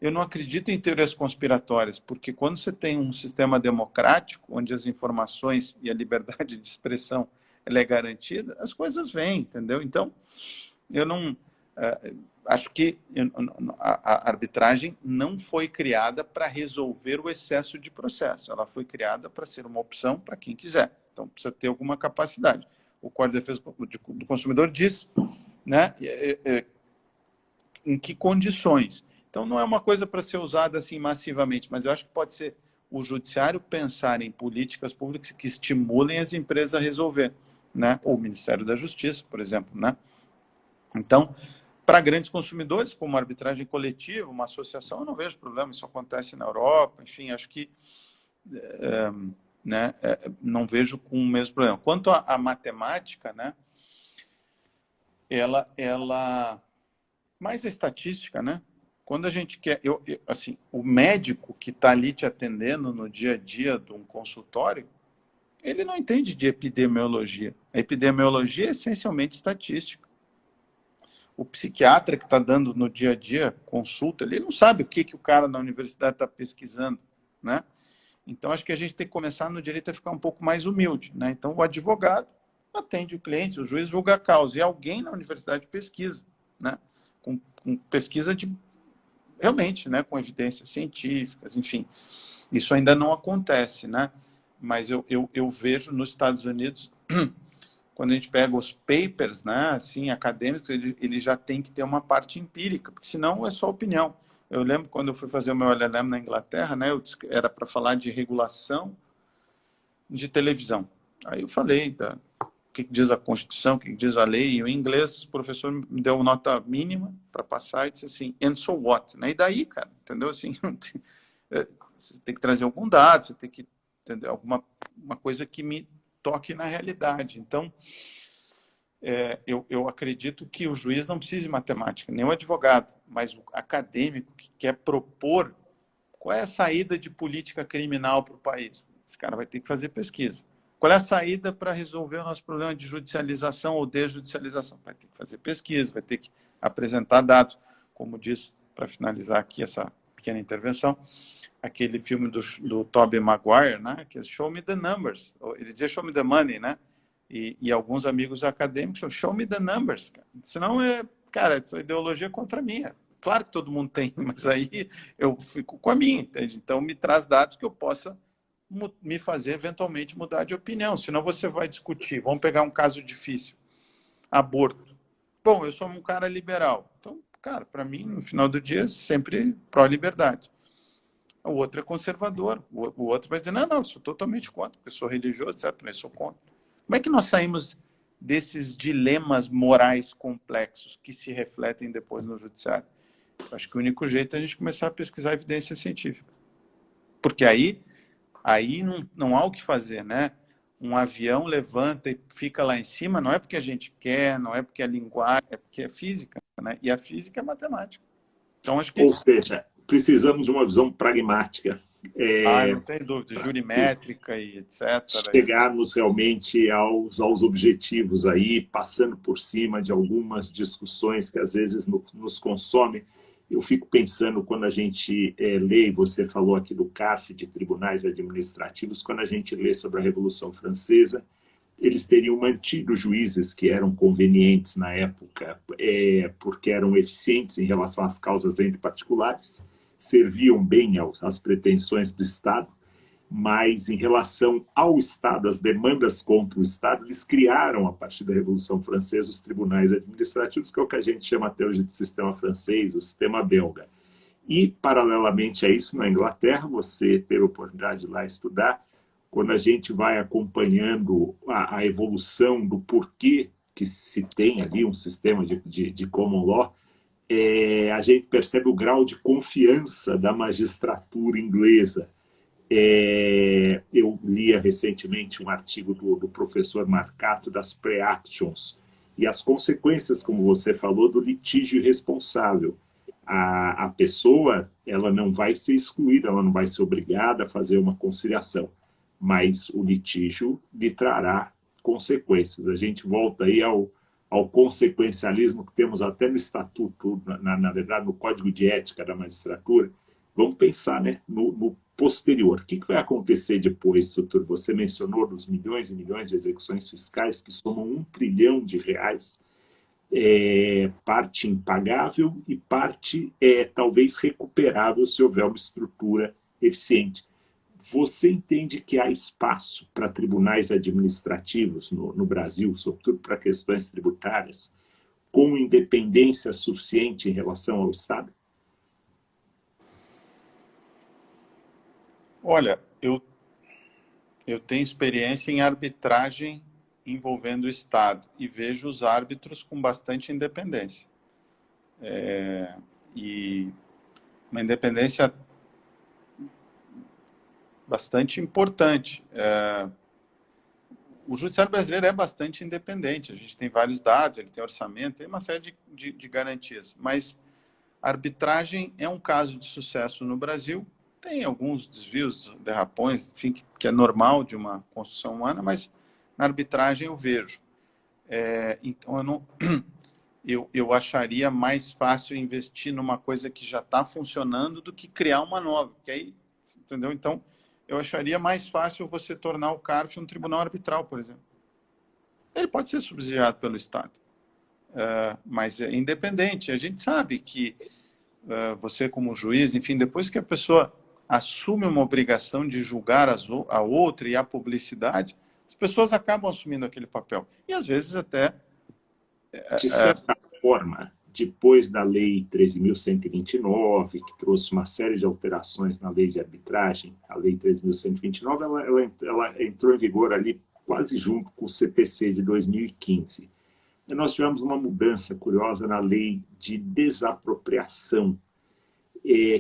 S2: eu não acredito em teorias conspiratórias, porque quando você tem um sistema democrático, onde as informações e a liberdade de expressão ela é garantida, as coisas vêm, entendeu? Então, eu não... acho que a arbitragem não foi criada para resolver o excesso de processo. Ela foi criada para ser uma opção para quem quiser. Então, precisa ter alguma capacidade. O Código de Defesa do Consumidor diz, né, em que condições. Então, não é uma coisa para ser usada assim massivamente, mas eu acho que pode ser o judiciário pensar em políticas públicas que estimulem as empresas a resolver, né? Ou o Ministério da Justiça, por exemplo, né? Então, para grandes consumidores, como arbitragem coletiva, uma associação, eu não vejo problema, isso acontece na Europa, enfim, acho que não vejo com o mesmo problema. Quanto à matemática, né, ela mais a estatística, né? Quando a gente quer, assim, o médico que está ali te atendendo no dia a dia de um consultório, ele não entende de epidemiologia. A epidemiologia é essencialmente estatística. O psiquiatra que está dando no dia a dia consulta, ele não sabe o que o cara na universidade está pesquisando, né? Então, acho que a gente tem que começar no direito a ficar um pouco mais humilde, né? Então, o advogado atende o cliente, o juiz julga a causa, e alguém na universidade pesquisa, né? Com pesquisa realmente, né? Com evidências científicas, enfim. Isso ainda não acontece, né? Mas eu vejo nos Estados Unidos quando a gente pega os papers, né, assim, acadêmicos, ele já tem que ter uma parte empírica, porque senão é só opinião. Eu lembro quando eu fui fazer o meu LLM na Inglaterra, né, era para falar de regulação de televisão. Aí eu falei o que diz a Constituição, o que diz a lei, e o inglês, o professor me deu nota mínima para passar e disse assim, and so what? Né? E daí, cara, entendeu? Assim, você tem que trazer algum dado, você tem que entender uma coisa que me toque na realidade. Então, eu acredito que o juiz não precisa de matemática, nem o advogado, mas o acadêmico que quer propor qual é a saída de política criminal para o país. Esse cara vai ter que fazer pesquisa. Qual é a saída para resolver o nosso problema de judicialização ou desjudicialização? Vai ter que fazer pesquisa, vai ter que apresentar dados. Como diz, para finalizar aqui essa pequena intervenção, aquele filme do Tobey Maguire, né, que é Show Me the Numbers. Ele dizia Show Me the Money, né? E alguns amigos acadêmicos, Show Me the Numbers. Cara. Senão, cara, é ideologia contra a minha. Claro que todo mundo tem, mas aí eu fico com a minha, entende? Então, me traz dados que eu possa me fazer eventualmente mudar de opinião. Senão você vai discutir. Vamos pegar um caso difícil. Aborto. Bom, eu sou um cara liberal. Então, cara, para mim, no final do dia, sempre pró-liberdade. O outro é conservador. O outro vai dizer, não, eu sou totalmente contra, porque eu sou religioso, certo? Mas sou contra. Como é que nós saímos desses dilemas morais complexos que se refletem depois no judiciário? Eu acho que o único jeito é a gente começar a pesquisar evidência científica. Porque aí não há o que fazer, né? Um avião levanta e fica lá em cima, não é porque a gente quer, não é porque é linguagem, é porque é física, né? E a física é matemática. Então, acho que...
S1: Ou seja, precisamos de uma visão pragmática.
S2: não tem dúvida, jurimétrica e etc.
S1: Chegarmos realmente aos objetivos aí, passando por cima de algumas discussões que às vezes nos consomem. Eu fico pensando, quando a gente lê, e você falou aqui do CARF, de tribunais administrativos, quando a gente lê sobre a Revolução Francesa, eles teriam mantido juízes que eram convenientes na época, porque eram eficientes em relação às causas entre particulares, serviam bem às pretensões do Estado, mas em relação ao Estado, as demandas contra o Estado, eles criaram, a partir da Revolução Francesa, os tribunais administrativos, que é o que a gente chama até hoje de sistema francês, o sistema belga. E, paralelamente a isso, na Inglaterra, você teve a oportunidade de lá estudar, quando a gente vai acompanhando a evolução do porquê que se tem ali um sistema de common law, a gente percebe o grau de confiança da magistratura inglesa. Eu lia recentemente um artigo do professor Marcato das pre-actions e as consequências, como você falou, do litígio irresponsável. A pessoa, ela não vai ser excluída, ela não vai ser obrigada a fazer uma conciliação, mas o litígio lhe trará consequências. A gente volta aí ao consequencialismo que temos até no estatuto, na verdade, no Código de Ética da Magistratura. Vamos pensar, né, no posterior. O que vai acontecer depois, doutor? Você mencionou dos milhões e milhões de execuções fiscais que somam R$ 1 trilhão, parte impagável e parte talvez recuperável se houver uma estrutura eficiente. Você entende que há espaço para tribunais administrativos no Brasil, sobretudo para questões tributárias, com independência suficiente em relação ao Estado?
S2: Olha, eu tenho experiência em arbitragem envolvendo o Estado e vejo os árbitros com bastante independência. E uma independência bastante importante. O judiciário brasileiro é bastante independente, a gente tem vários dados, ele tem orçamento, tem uma série de garantias, mas a arbitragem é um caso de sucesso no Brasil, tem alguns desvios, derrapões, enfim, que é normal de uma construção humana, mas na arbitragem eu vejo. Então, eu acharia mais fácil investir numa coisa que já está funcionando do que criar uma nova, que aí, entendeu? Então, eu acharia mais fácil você tornar o CARF um tribunal arbitral, por exemplo. Ele pode ser subsidiado pelo Estado, mas é independente. A gente sabe que você, como juiz, enfim, depois que a pessoa assume uma obrigação de julgar a outra e a publicidade, as pessoas acabam assumindo aquele papel. E às vezes até...
S1: De certa forma, depois da Lei 13.129, que trouxe uma série de alterações na lei de arbitragem, a Lei 13.129, ela entrou em vigor ali quase junto com o CPC de 2015. E nós tivemos uma mudança curiosa na lei de desapropriação,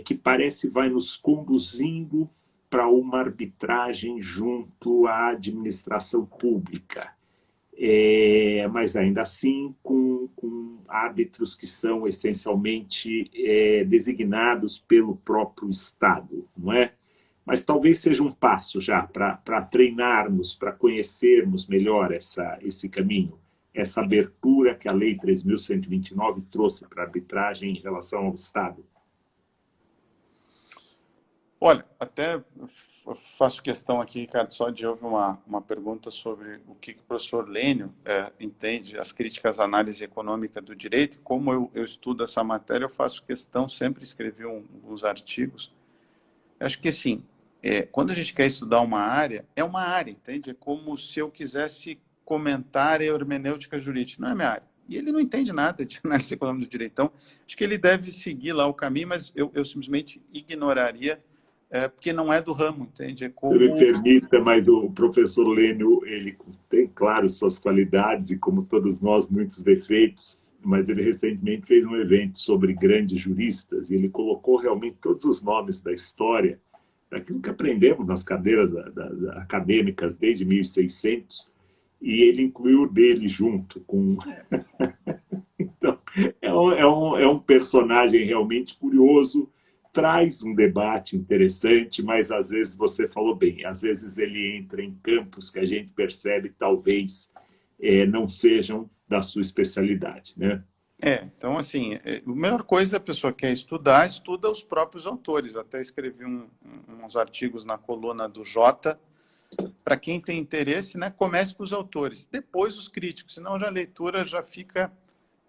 S1: que parece vai nos conduzindo para uma arbitragem junto à administração pública. Mas ainda assim com árbitros que são essencialmente designados pelo próprio Estado, não é? Mas talvez seja um passo já para treinarmos, para conhecermos melhor esse caminho, essa abertura que a Lei 3.129 trouxe para a arbitragem em relação ao Estado.
S2: Olha, até faço questão aqui, Ricardo, só de ouvir uma pergunta sobre o que o professor Lênio entende, as críticas à análise econômica do direito. Como eu estudo essa matéria, eu faço questão, sempre escrevi uns artigos. Eu acho que, assim, quando a gente quer estudar uma área, é uma área, entende? É como se eu quisesse comentar a hermenêutica jurídica, não é minha área. E ele não entende nada de análise econômica do direito. Então, acho que ele deve seguir lá o caminho, mas eu simplesmente ignoraria porque não é do ramo, entende? É como...
S1: Se me permita, mas o professor Lênio, ele tem, claro, suas qualidades e, como todos nós, muitos defeitos, mas ele recentemente fez um evento sobre grandes juristas e ele colocou realmente todos os nomes da história, daquilo que aprendemos nas cadeiras acadêmicas desde 1600, e ele incluiu o dele junto com... Então, é um personagem realmente curioso, traz um debate interessante, mas às vezes você falou bem, às vezes ele entra em campos que a gente percebe talvez não sejam da sua especialidade, né?
S2: Então, assim, a melhor coisa a pessoa quer estudar, estuda os próprios autores. Eu até escrevi uns artigos na coluna do Jota. Para quem tem interesse, né, comece com os autores, depois os críticos, senão a leitura já fica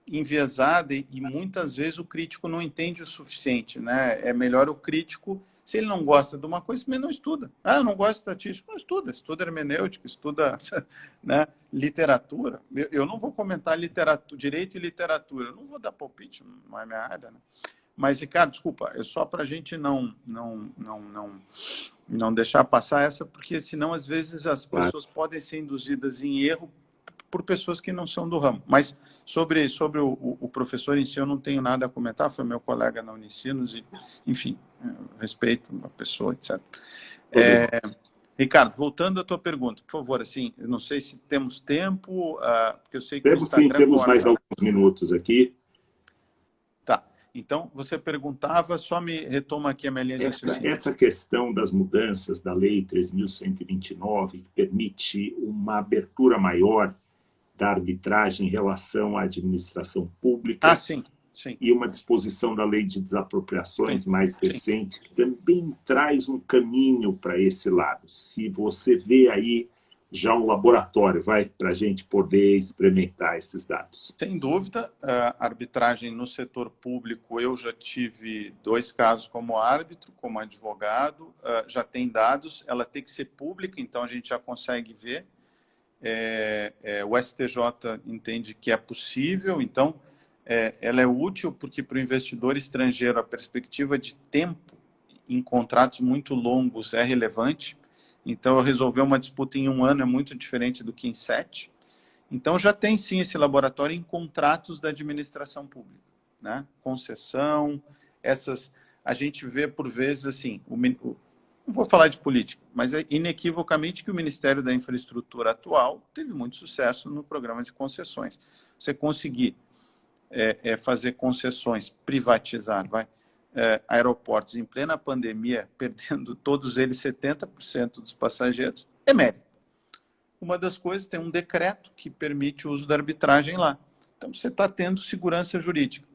S2: enviesada e muitas vezes o crítico não entende o suficiente, né? É melhor o crítico, se ele não gosta de uma coisa, também não estuda. Eu não gosto de estatística, não estuda hermenêutica, estuda né, literatura. Eu não vou comentar literatura, direito e literatura, eu não vou dar palpite, não é minha área, né? Mas, Ricardo, desculpa, é só para a gente não deixar passar essa, porque senão, às vezes, as pessoas podem ser induzidas em erro por pessoas que não são do ramo. Mas sobre o professor em si, eu não tenho nada a comentar, foi meu colega na Unicinos, e, enfim, respeito a pessoa, etc. Ricardo, voltando à tua pergunta, por favor, assim, eu não sei se temos tempo, porque eu sei que
S1: temos sim, temos mais alguns minutos aqui.
S2: Tá. Então, você perguntava, só me retoma aqui a minha linha de raciocínio.
S1: Essa questão das mudanças da Lei 3.129, que permite uma abertura maior da arbitragem em relação à administração pública.
S2: Sim.
S1: E uma disposição da Lei de Desapropriações mais recente, que também traz um caminho para esse lado. Se você vê aí já um laboratório, para a gente poder experimentar esses dados.
S2: Sem dúvida, a arbitragem no setor público, eu já tive 2 casos como árbitro, como advogado, já tem dados, ela tem que ser pública, então a gente já consegue ver. O STJ entende que é possível, então ela é útil porque para o investidor estrangeiro a perspectiva de tempo em contratos muito longos é relevante. Então, eu resolver uma disputa em 1 ano é muito diferente do que em 7. Então, já tem sim esse laboratório em contratos da administração pública, né? Concessão, a gente vê por vezes assim, não vou falar de política, mas é inequivocamente que o Ministério da Infraestrutura atual teve muito sucesso no programa de concessões. Você conseguir fazer concessões, privatizar, aeroportos em plena pandemia, perdendo todos eles 70% dos passageiros, é mérito. Uma das coisas, tem um decreto que permite o uso da arbitragem lá. Então, você está tendo segurança jurídica.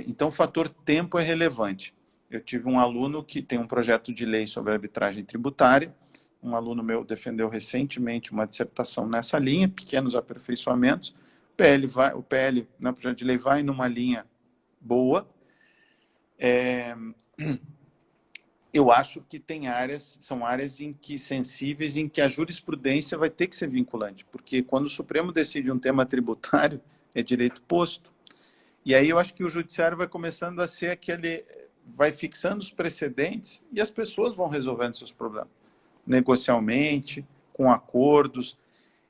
S2: Então, o fator tempo é relevante. Eu tive um aluno que tem um projeto de lei sobre arbitragem tributária. Um aluno meu defendeu recentemente uma dissertação nessa linha, pequenos aperfeiçoamentos. O PL, no projeto de lei, vai numa linha boa. eu acho que tem áreas, são áreas em que sensíveis, em que a jurisprudência vai ter que ser vinculante, porque quando o Supremo decide um tema tributário, é direito posto. E aí eu acho que o judiciário vai começando a ser aquele, vai fixando os precedentes e as pessoas vão resolvendo seus problemas, negocialmente, com acordos.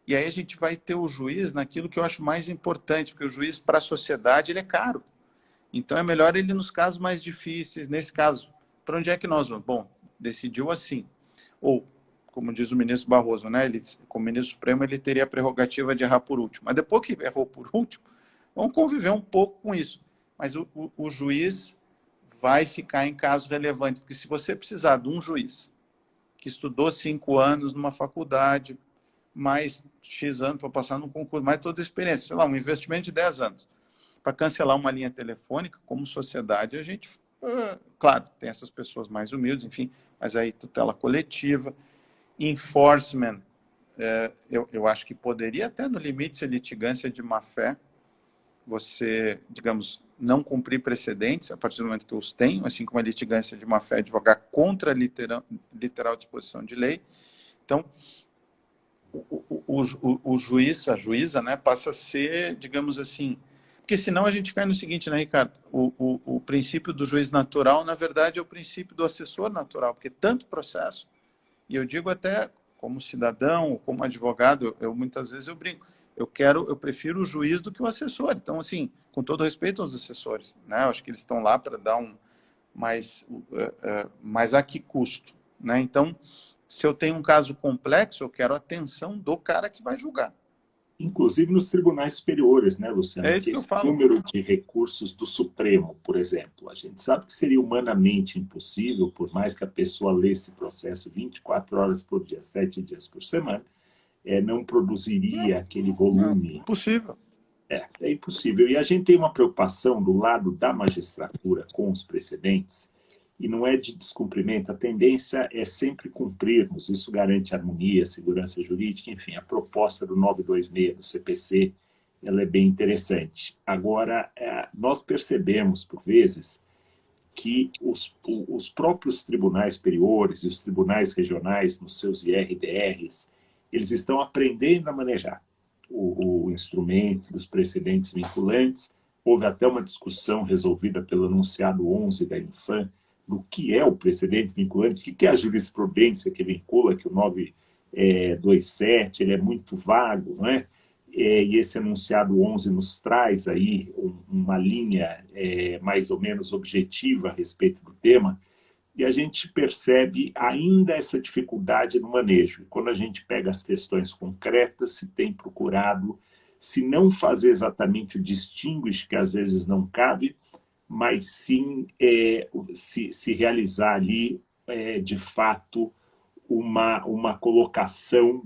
S2: E aí a gente vai ter o juiz naquilo que eu acho mais importante, porque o juiz para a sociedade ele é caro. Então é melhor ele nos casos mais difíceis, nesse caso, para onde é que nós vamos? Bom, decidiu assim. Ou, como diz o ministro Barroso, né? Ele, como ministro supremo, ele teria a prerrogativa de errar por último. Mas depois que errou por último, vamos conviver um pouco com isso. Mas o juiz vai ficar em casos relevantes, porque se você precisar de um juiz que estudou 5 anos numa faculdade, mais X anos para passar num concurso, mais toda a experiência, sei lá, um investimento de 10 anos, para cancelar uma linha telefônica, como sociedade, a gente, claro, tem essas pessoas mais humildes, enfim, mas aí tutela coletiva, enforcement, eu acho que poderia até, no limite, ser litigância de má-fé, você, digamos, não cumprir precedentes a partir do momento que os tem, assim como a litigância de má-fé, advogar contra a literal disposição de lei. Então, o juiz, a juíza, né, passa a ser, digamos assim, porque senão a gente cai no seguinte, né, Ricardo? O princípio do juiz natural, na verdade, é o princípio do assessor natural, porque tanto processo, e eu digo até como cidadão, como advogado, eu muitas vezes eu brinco, eu prefiro o juiz do que o assessor. Então, assim, com todo respeito aos assessores, né, eu acho que eles estão lá para dar mas a que custo, né? Então, se eu tenho um caso complexo, eu quero a atenção do cara que vai julgar.
S1: Inclusive nos tribunais superiores, né, Luciano?
S2: É isso
S1: Porque
S2: que eu
S1: esse
S2: falo.
S1: número de recursos do Supremo, por exemplo, a gente sabe que seria humanamente impossível, por mais que a pessoa lesse processo 24 horas por dia, 7 dias por semana, não produziria aquele volume.
S2: Não, possível.
S1: É impossível. E a gente tem uma preocupação do lado da magistratura com os precedentes, e não é de descumprimento, a tendência é sempre cumprirmos, isso garante harmonia, segurança jurídica, enfim, a proposta do 926 do CPC, ela é bem interessante. Agora, nós percebemos, por vezes, que os próprios tribunais superiores e os tribunais regionais, nos seus IRDRs, eles estão aprendendo a manejar o instrumento dos precedentes vinculantes. Houve até uma discussão resolvida pelo enunciado 11 da Infam, do que é o precedente vinculante, o que é a jurisprudência que vincula, que o 927 ele é muito vago, não é? E esse enunciado 11 nos traz aí uma linha mais ou menos objetiva a respeito do tema, e a gente percebe ainda essa dificuldade no manejo. Quando a gente pega as questões concretas, se tem procurado, se não fazer exatamente o distinguish, que às vezes não cabe, mas sim se realizar ali, de fato, uma colocação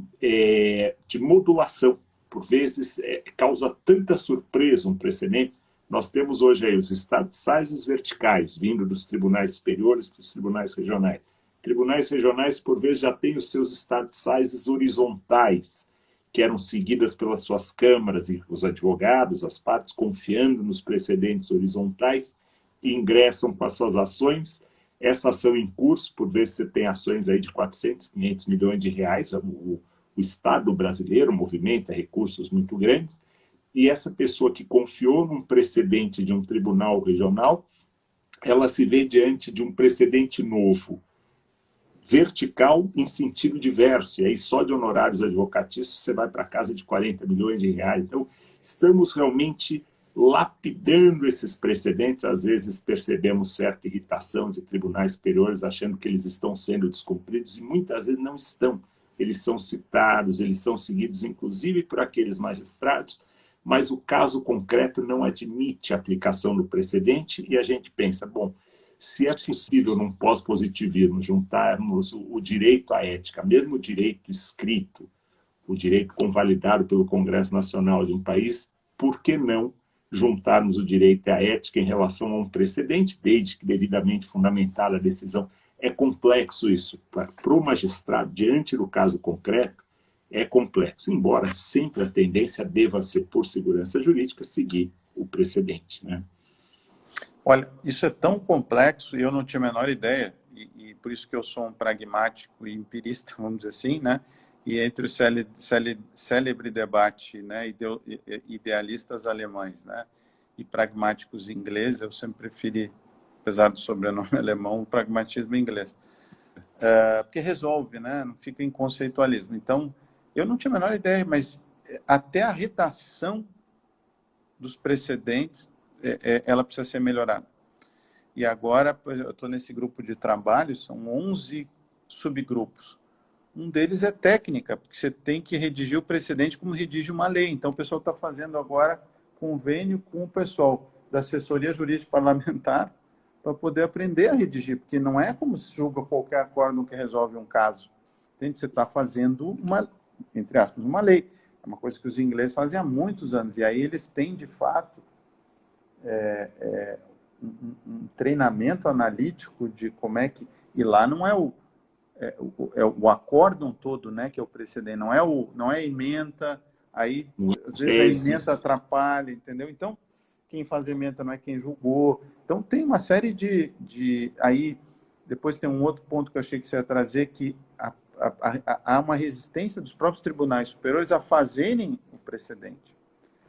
S1: de modulação. Por vezes, causa tanta surpresa um precedente. Nós temos hoje aí os stat sizes verticais, vindo dos tribunais superiores para os tribunais regionais. Tribunais regionais, por vezes, já têm os seus stat sizes horizontais, que eram seguidas pelas suas câmaras e os advogados, as partes, confiando nos precedentes horizontais, e ingressam com as suas ações. Essa ação em curso, por vezes você tem ações aí de 400, 500 milhões de reais, o Estado brasileiro movimenta recursos muito grandes, e essa pessoa que confiou num precedente de um tribunal regional, ela se vê diante de um precedente novo, vertical em sentido diverso, e aí só de honorários advocatícios você vai para casa de 40 milhões de reais. Então, estamos realmente lapidando esses precedentes. Às vezes percebemos certa irritação de tribunais superiores, achando que eles estão sendo descumpridos, e muitas vezes não estão. Eles são citados, eles são seguidos, inclusive, por aqueles magistrados, mas o caso concreto não admite a aplicação do precedente, e a gente pensa, bom, se é possível, num pós-positivismo, juntarmos o direito à ética, mesmo o direito escrito, o direito convalidado pelo Congresso Nacional de um país, por que não juntarmos o direito à ética em relação a um precedente, desde que devidamente fundamentada a decisão? É complexo isso. Para o magistrado, diante do caso concreto, é complexo, embora sempre a tendência deva ser, por segurança jurídica, seguir o precedente, né?
S2: Olha, isso é tão complexo e eu não tinha a menor ideia. e por isso que eu sou um pragmático e empirista, vamos dizer assim, né? E entre o célebre debate, né, idealistas alemães, né, e pragmáticos ingleses, eu sempre preferi, apesar do sobrenome alemão, o pragmatismo inglês. Porque resolve, né, não fica em conceitualismo. Então, eu não tinha a menor ideia, mas até a redação dos precedentes, ela precisa ser melhorada. E agora, eu estou nesse grupo de trabalho, são 11 subgrupos. Um deles é técnica, porque você tem que redigir o precedente como redige uma lei. Então, o pessoal está fazendo agora convênio com o pessoal da assessoria jurídica parlamentar para poder aprender a redigir, porque não é como se julga qualquer acórdão que resolve um caso. Entende? Você está fazendo uma, entre aspas, uma lei. É uma coisa que os ingleses fazem há muitos anos. E aí eles têm, de fato, um treinamento analítico de como é que... E lá não é o acórdão todo, né, que é o precedente, não é a ementa, aí às vezes a ementa atrapalha, entendeu? Então, quem faz ementa não é quem julgou. Então, tem uma série de aí, depois tem um outro ponto que eu achei que você ia trazer, que há uma resistência dos próprios tribunais superiores a fazerem o precedente.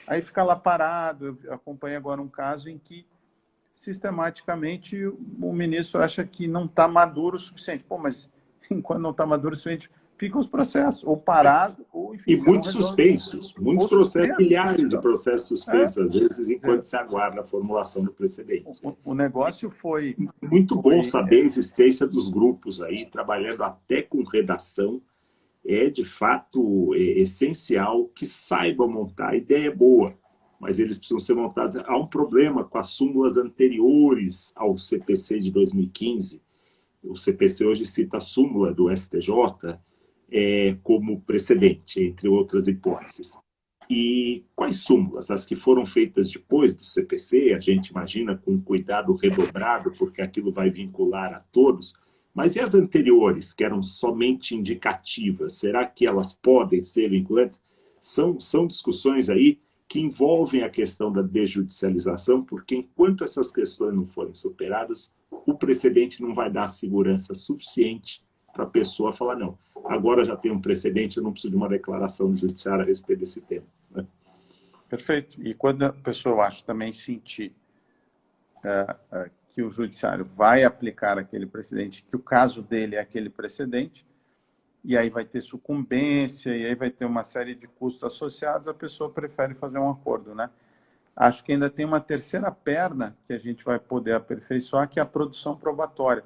S2: Aí fica lá parado. Eu acompanhei agora um caso em que sistematicamente o ministro acha que não está maduro o suficiente. Pô, mas enquanto não está maduro o suficiente, ficam os processos, ou parado, ou enfim...
S1: E muitos suspensos, muitos processos, milhares de processos suspensos, às vezes, enquanto se aguarda a formulação do precedente.
S2: O negócio foi...
S1: Muito bom saber a existência dos grupos aí, trabalhando até com redação. É, de fato, essencial que saibam montar. A ideia é boa, mas eles precisam ser montados. Há um problema com as súmulas anteriores ao CPC de 2015. O CPC hoje cita a súmula do STJ como precedente, entre outras hipóteses. E quais súmulas? As que foram feitas depois do CPC, a gente imagina com cuidado redobrado, porque aquilo vai vincular a todos, mas e as anteriores, que eram somente indicativas? Será que elas podem ser vinculantes? São discussões aí que envolvem a questão da desjudicialização, porque enquanto essas questões não forem superadas, o precedente não vai dar segurança suficiente para a pessoa falar, não, agora já tem um precedente, eu não preciso de uma declaração do judiciário a respeito desse tema. Né?
S2: Perfeito. E quando a pessoa, acho, também sentir que o judiciário vai aplicar aquele precedente, que o caso dele é aquele precedente, e aí vai ter sucumbência, e aí vai ter uma série de custos associados, a pessoa prefere fazer um acordo, né? Acho que ainda tem uma terceira perna que a gente vai poder aperfeiçoar, que é a produção probatória.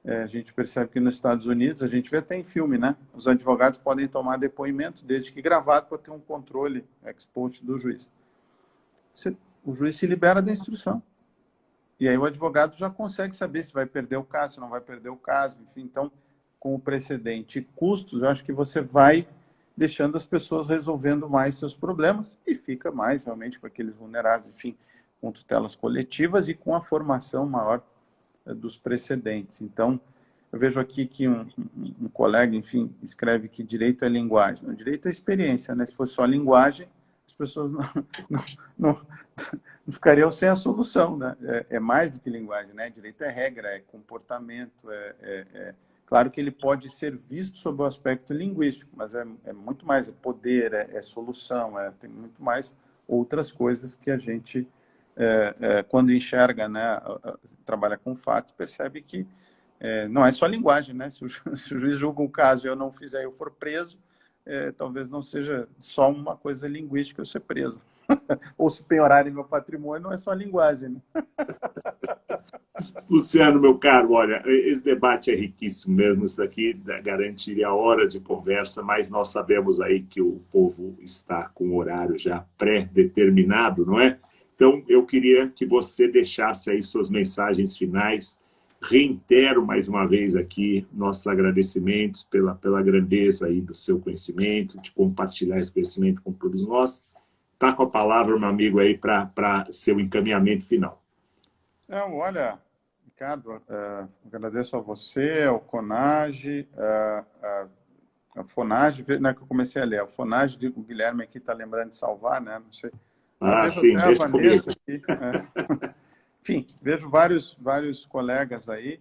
S2: A gente percebe que nos Estados Unidos, a gente vê até em filme, né? Os advogados podem tomar depoimento, desde que gravado, para ter um controle ex post do juiz. O juiz se libera da instrução. E aí o advogado já consegue saber se vai perder o caso, se não vai perder o caso, enfim. Então, com o precedente e custos, eu acho que você vai deixando as pessoas resolvendo mais seus problemas e fica mais realmente com aqueles vulneráveis, enfim, com tutelas coletivas e com a formação maior dos precedentes. Então, eu vejo aqui que um colega, enfim, escreve que direito é linguagem. O direito é experiência, né? Se fosse só linguagem, as pessoas não ficariam sem a solução, né? É mais do que linguagem, né? Direito é regra, é comportamento, claro que ele pode ser visto sob o aspecto linguístico, mas é muito mais, é poder, é solução, tem muito mais outras coisas que a gente, quando enxerga, né, trabalha com fatos, percebe que não é só linguagem, né? Se o juiz julga um caso e eu não fizer, eu for preso, talvez não seja só uma coisa linguística eu ser preso. Ou se penhorarem meu patrimônio, não é só linguagem, né?
S1: Luciano, meu caro, olha, esse debate é riquíssimo mesmo, isso daqui garantiria hora de conversa, mas nós sabemos aí que o povo está com o horário já pré-determinado, não é? Então, eu queria que você deixasse aí suas mensagens finais. Reitero mais uma vez aqui nossos agradecimentos pela grandeza aí do seu conhecimento, de compartilhar esse conhecimento com todos nós. Está com a palavra, meu amigo, aí para seu encaminhamento final.
S2: Olha, Ricardo, agradeço a você, ao CONAGE, a FONAGE, né, que eu comecei a ler, a FONAGE, o Guilherme aqui está lembrando de salvar, né? Não sei.
S1: Sim, deixa comigo.
S2: Aqui, Enfim, vejo vários colegas aí.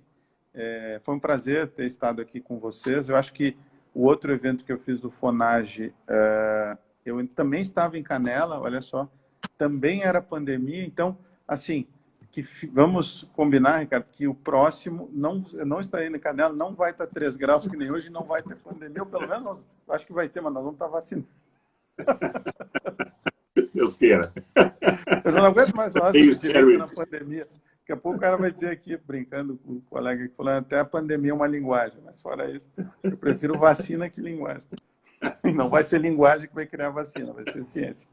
S2: Foi um prazer ter estado aqui com vocês. Eu acho que o outro evento que eu fiz do Fonage, eu também estava em Canela, olha só, também era pandemia. Então, assim, vamos combinar, Ricardo, que o próximo, eu não estarei em Canela, não vai estar 3 graus que nem hoje, não vai ter pandemia, ou pelo menos acho que vai ter, mas nós vamos estar vacinados.
S1: Deus queira.
S2: Eu não aguento mais falar sobre direito na pandemia. Daqui a pouco o cara vai dizer aqui, brincando com o colega que falou, até a pandemia é uma linguagem, mas fora isso, eu prefiro vacina que linguagem. E não vai ser linguagem que vai criar vacina, vai ser ciência.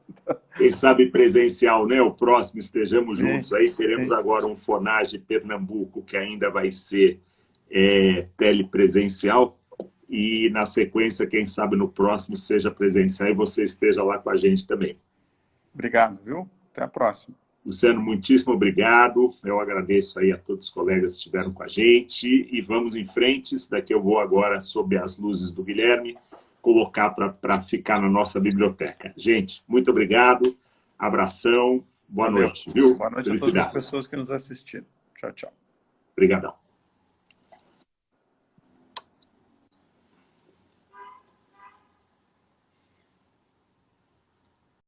S1: Quem sabe presencial, né? O próximo estejamos juntos aí. Teremos agora um Fonage Pernambuco que ainda vai ser telepresencial. E na sequência, quem sabe no próximo seja presencial e você esteja lá com a gente também.
S2: Obrigado, viu? Até a próxima.
S1: Luciano, muitíssimo obrigado. Eu agradeço aí a todos os colegas que estiveram com a gente. E vamos em frente. Isso daqui eu vou agora, sob as luzes do Guilherme, colocar para ficar na nossa biblioteca. Gente, muito obrigado. Abração. Boa noite, viu?
S2: Boa noite a todas as pessoas que nos assistiram. Tchau, tchau.
S1: Obrigadão.